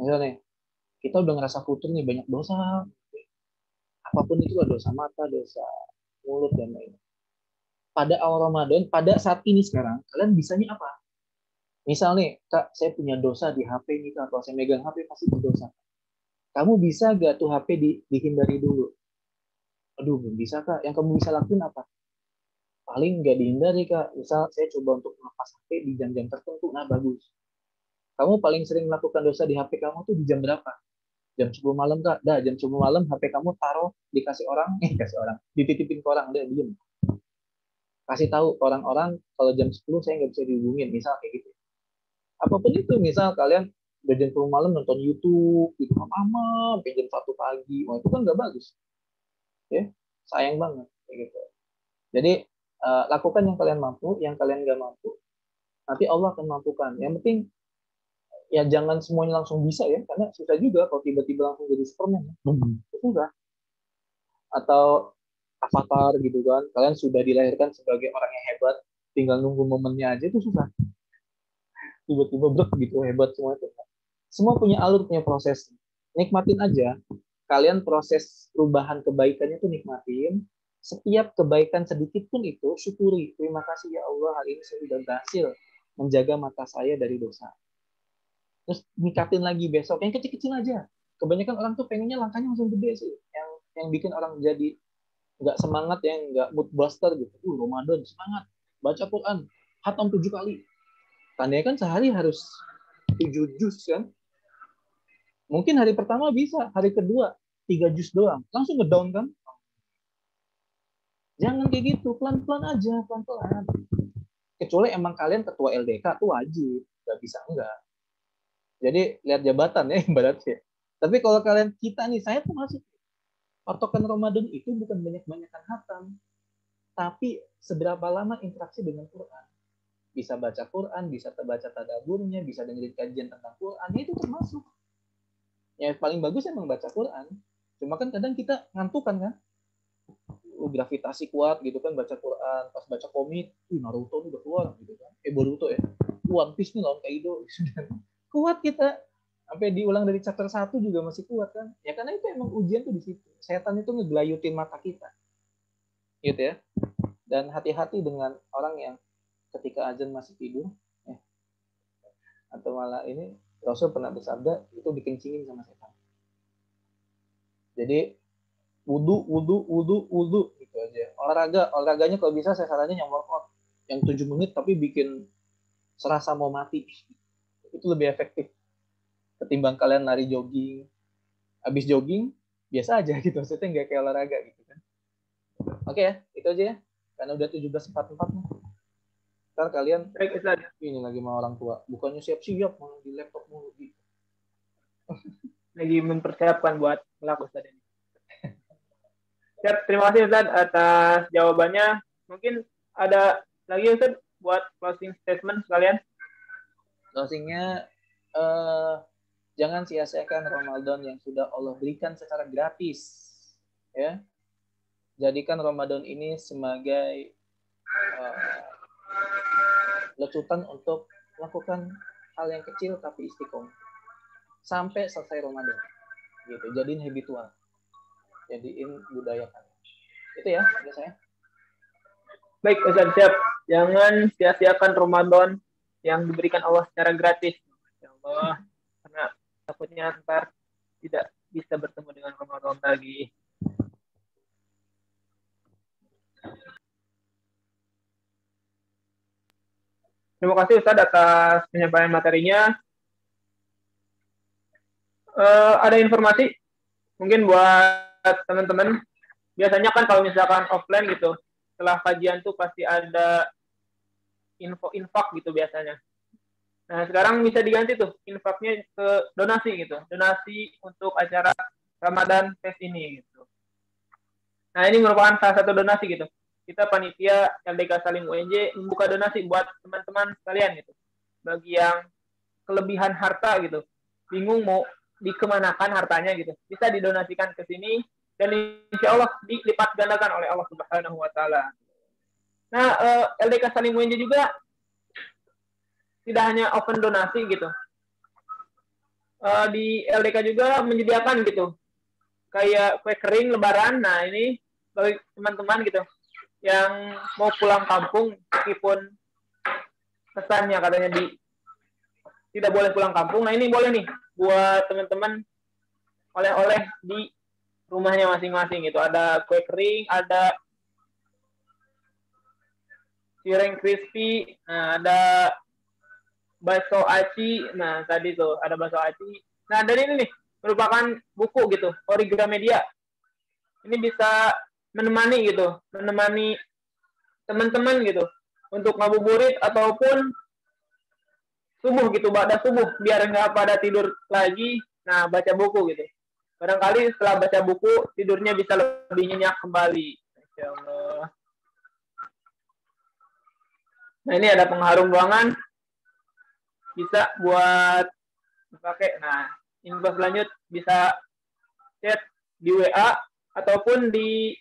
Misalnya, kita udah ngerasa futur nih, banyak dosa, apapun itu lah, dosa mata, dosa mulut dan lain. Pada awal Ramadan, pada saat ini sekarang, kalian bisanya apa? Misal nih, Kak, saya punya dosa di HP nih, Kak. Kalau saya megang HP pasti berdosa. Kamu bisa gak tuh HP dihindari dulu? Aduh, belum bisa, Kak. Yang kamu bisa lakuin apa? paling nggak dihindari Kak. Misal saya coba untuk melepas HP di jam-jam tertentu, nah bagus. Kamu paling sering melakukan dosa di HP kamu tuh di jam berapa? Jam 10 malam Kak. Dah jam 10 malam HP kamu taruh dikasih orang, kasih orang, dititipin ke orang, dia diem. Kasih tahu ke orang-orang kalau jam 10 saya nggak bisa dihubungin, misal kayak gitu. Apapun itu, misal kalian udah jam 10 malam nonton YouTube gitu lama sampai jam 1 pagi, wah itu kan nggak bagus, ya sayang banget kayak gitu. Jadi lakukan yang kalian mampu, yang kalian nggak mampu nanti Allah akan mampukan. Yang penting ya jangan semuanya langsung bisa ya, karena susah juga kalau tiba-tiba langsung jadi Superman. Itu susah. Atau Avatar gitu kan, kalian sudah dilahirkan sebagai orang yang hebat, tinggal nunggu momennya aja itu susah. Tiba-tiba brek gitu hebat semua itu. Semua punya alur, punya proses. Nikmatin aja. Kalian proses perubahan kebaikannya tuh nikmatin. Setiap kebaikan sedikit pun itu syukuri. Terima kasih ya Allah, hari ini saya sudah berhasil menjaga mata saya dari dosa. Terus nikatin lagi besok yang kecil-kecil aja. Kebanyakan orang tuh pengennya langkahnya langsung gede sih. Yang bikin orang jadi nggak semangat, yang nggak mood buster gitu. Ramadan semangat, baca Quran, khatam 7 kali. Tandanya kan sehari harus 7 juz kan. Mungkin hari pertama bisa, hari kedua 3 juz doang, langsung ngedown kan. Jangan kayak gitu, pelan-pelan aja, pelan-pelan. Kecuali emang kalian ketua LDK tuh wajib, nggak bisa enggak. Jadi lihat jabatan ya ibaratnya. Tapi kalau kalian, kita nih, saya tuh masuk. Patokan Ramadan itu bukan banyak-banyakan hatam, tapi seberapa lama interaksi dengan Quran. Bisa baca Quran, bisa baca tadaburnya, bisa dengerin kajian tentang Quran, itu termasuk. Ya paling bagus emang baca Quran. Cuma kan kadang kita ngantukan kan, gravitasi kuat gitu kan baca Quran, pas baca komik, Naruto udah keluar gitu kan, Boruto ya, One Piece nih lawan Kaido, kuat kita, sampai diulang dari chapter 1 juga masih kuat kan, ya karena itu emang ujian tuh di situ, setan itu ngegelayutin mata kita, gitu ya. Dan hati-hati dengan orang yang ketika azan masih tidur, atau malah ini Rasul pernah bersabda itu dikencingin sama setan. Jadi wudhu gitu aja. Olahraganya kalau bisa saya saranin yang workout yang 7 menit tapi bikin serasa mau mati. Itu lebih efektif ketimbang kalian lari jogging. Habis jogging biasa aja gitu, maksudnya nggak kayak olahraga gitu kan. Oke ya, itu aja ya. Karena udah 17.44 nih. Ntar kalian ini lagi sama orang tua, bukannya siap-siap malah di laptop mulu gitu. Lagi mempersiapkan buat melakukan Ustaz ini. Siap, terima kasih Ustaz atas jawabannya. Mungkin ada lagi Ustaz buat closing statement sekalian. Closingnya jangan sia-siakan Ramadan yang sudah Allah berikan secara gratis. Ya, jadikan Ramadan ini sebagai lecutan untuk melakukan hal yang kecil tapi istiqomah sampai selesai Ramadan. Gitu, jadiin habitual, jadiin budaya kan. Itu ya, dari saya. Baik Ustaz, siap. Jangan sia-siakan Ramadan yang diberikan Allah secara gratis. Ya Allah, karena takutnya ntar tidak bisa bertemu dengan Ramadan lagi. Terima kasih Ustaz atas penyampaian materinya. Ada informasi mungkin buat teman-teman. Biasanya kan kalau misalkan offline gitu, setelah kajian tuh pasti ada infak gitu biasanya. Nah sekarang bisa diganti tuh infaknya ke donasi gitu, donasi untuk acara Ramadan Fest ini gitu. Nah ini merupakan salah satu donasi gitu. Kita panitia LDK Salim UNJ membuka donasi buat teman-teman sekalian gitu. Bagi yang kelebihan harta gitu, bingung mau dikemanakan hartanya gitu, bisa didonasikan ke sini dan insya Allah dilipat gandakan oleh Allah Subhanahu Wa Taala. Nah LDK Salim UNJ juga tidak hanya open donasi gitu, di LDK juga menyediakan gitu kayak kue kering Lebaran. Nah ini bagi teman-teman gitu yang mau pulang kampung meskipun pesannya katanya tidak boleh pulang kampung. Nah ini boleh nih buat teman-teman oleh-oleh di rumahnya masing-masing gitu. Ada kue kering, ada cireng crispy, nah ada bakso aci, nah tadi tuh ada bakso aci. Nah dari ini nih merupakan buku gitu, Origramedia. Ini bisa menemani gitu, menemani teman-teman gitu untuk ngabuburit ataupun subuh gitu, pada subuh biar nggak pada tidur lagi. Nah baca buku gitu. Barangkali setelah baca buku tidurnya bisa lebih nyenyak kembali. Masya Allah. Nah ini ada pengharum ruangan, bisa buat dipakai. Nah info selanjut bisa chat di WA ataupun di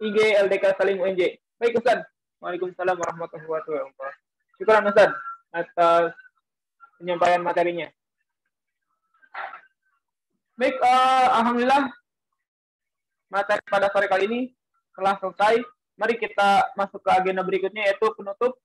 IG LDK Salim UNJ. Baik Ustaz. Waalaikumsalam warahmatullahi wabarakatuh. Syukur Ustaz atas penyampaian materinya. Baik, alhamdulillah materi pada sore kali ini telah selesai. Mari kita masuk ke agenda berikutnya, yaitu penutup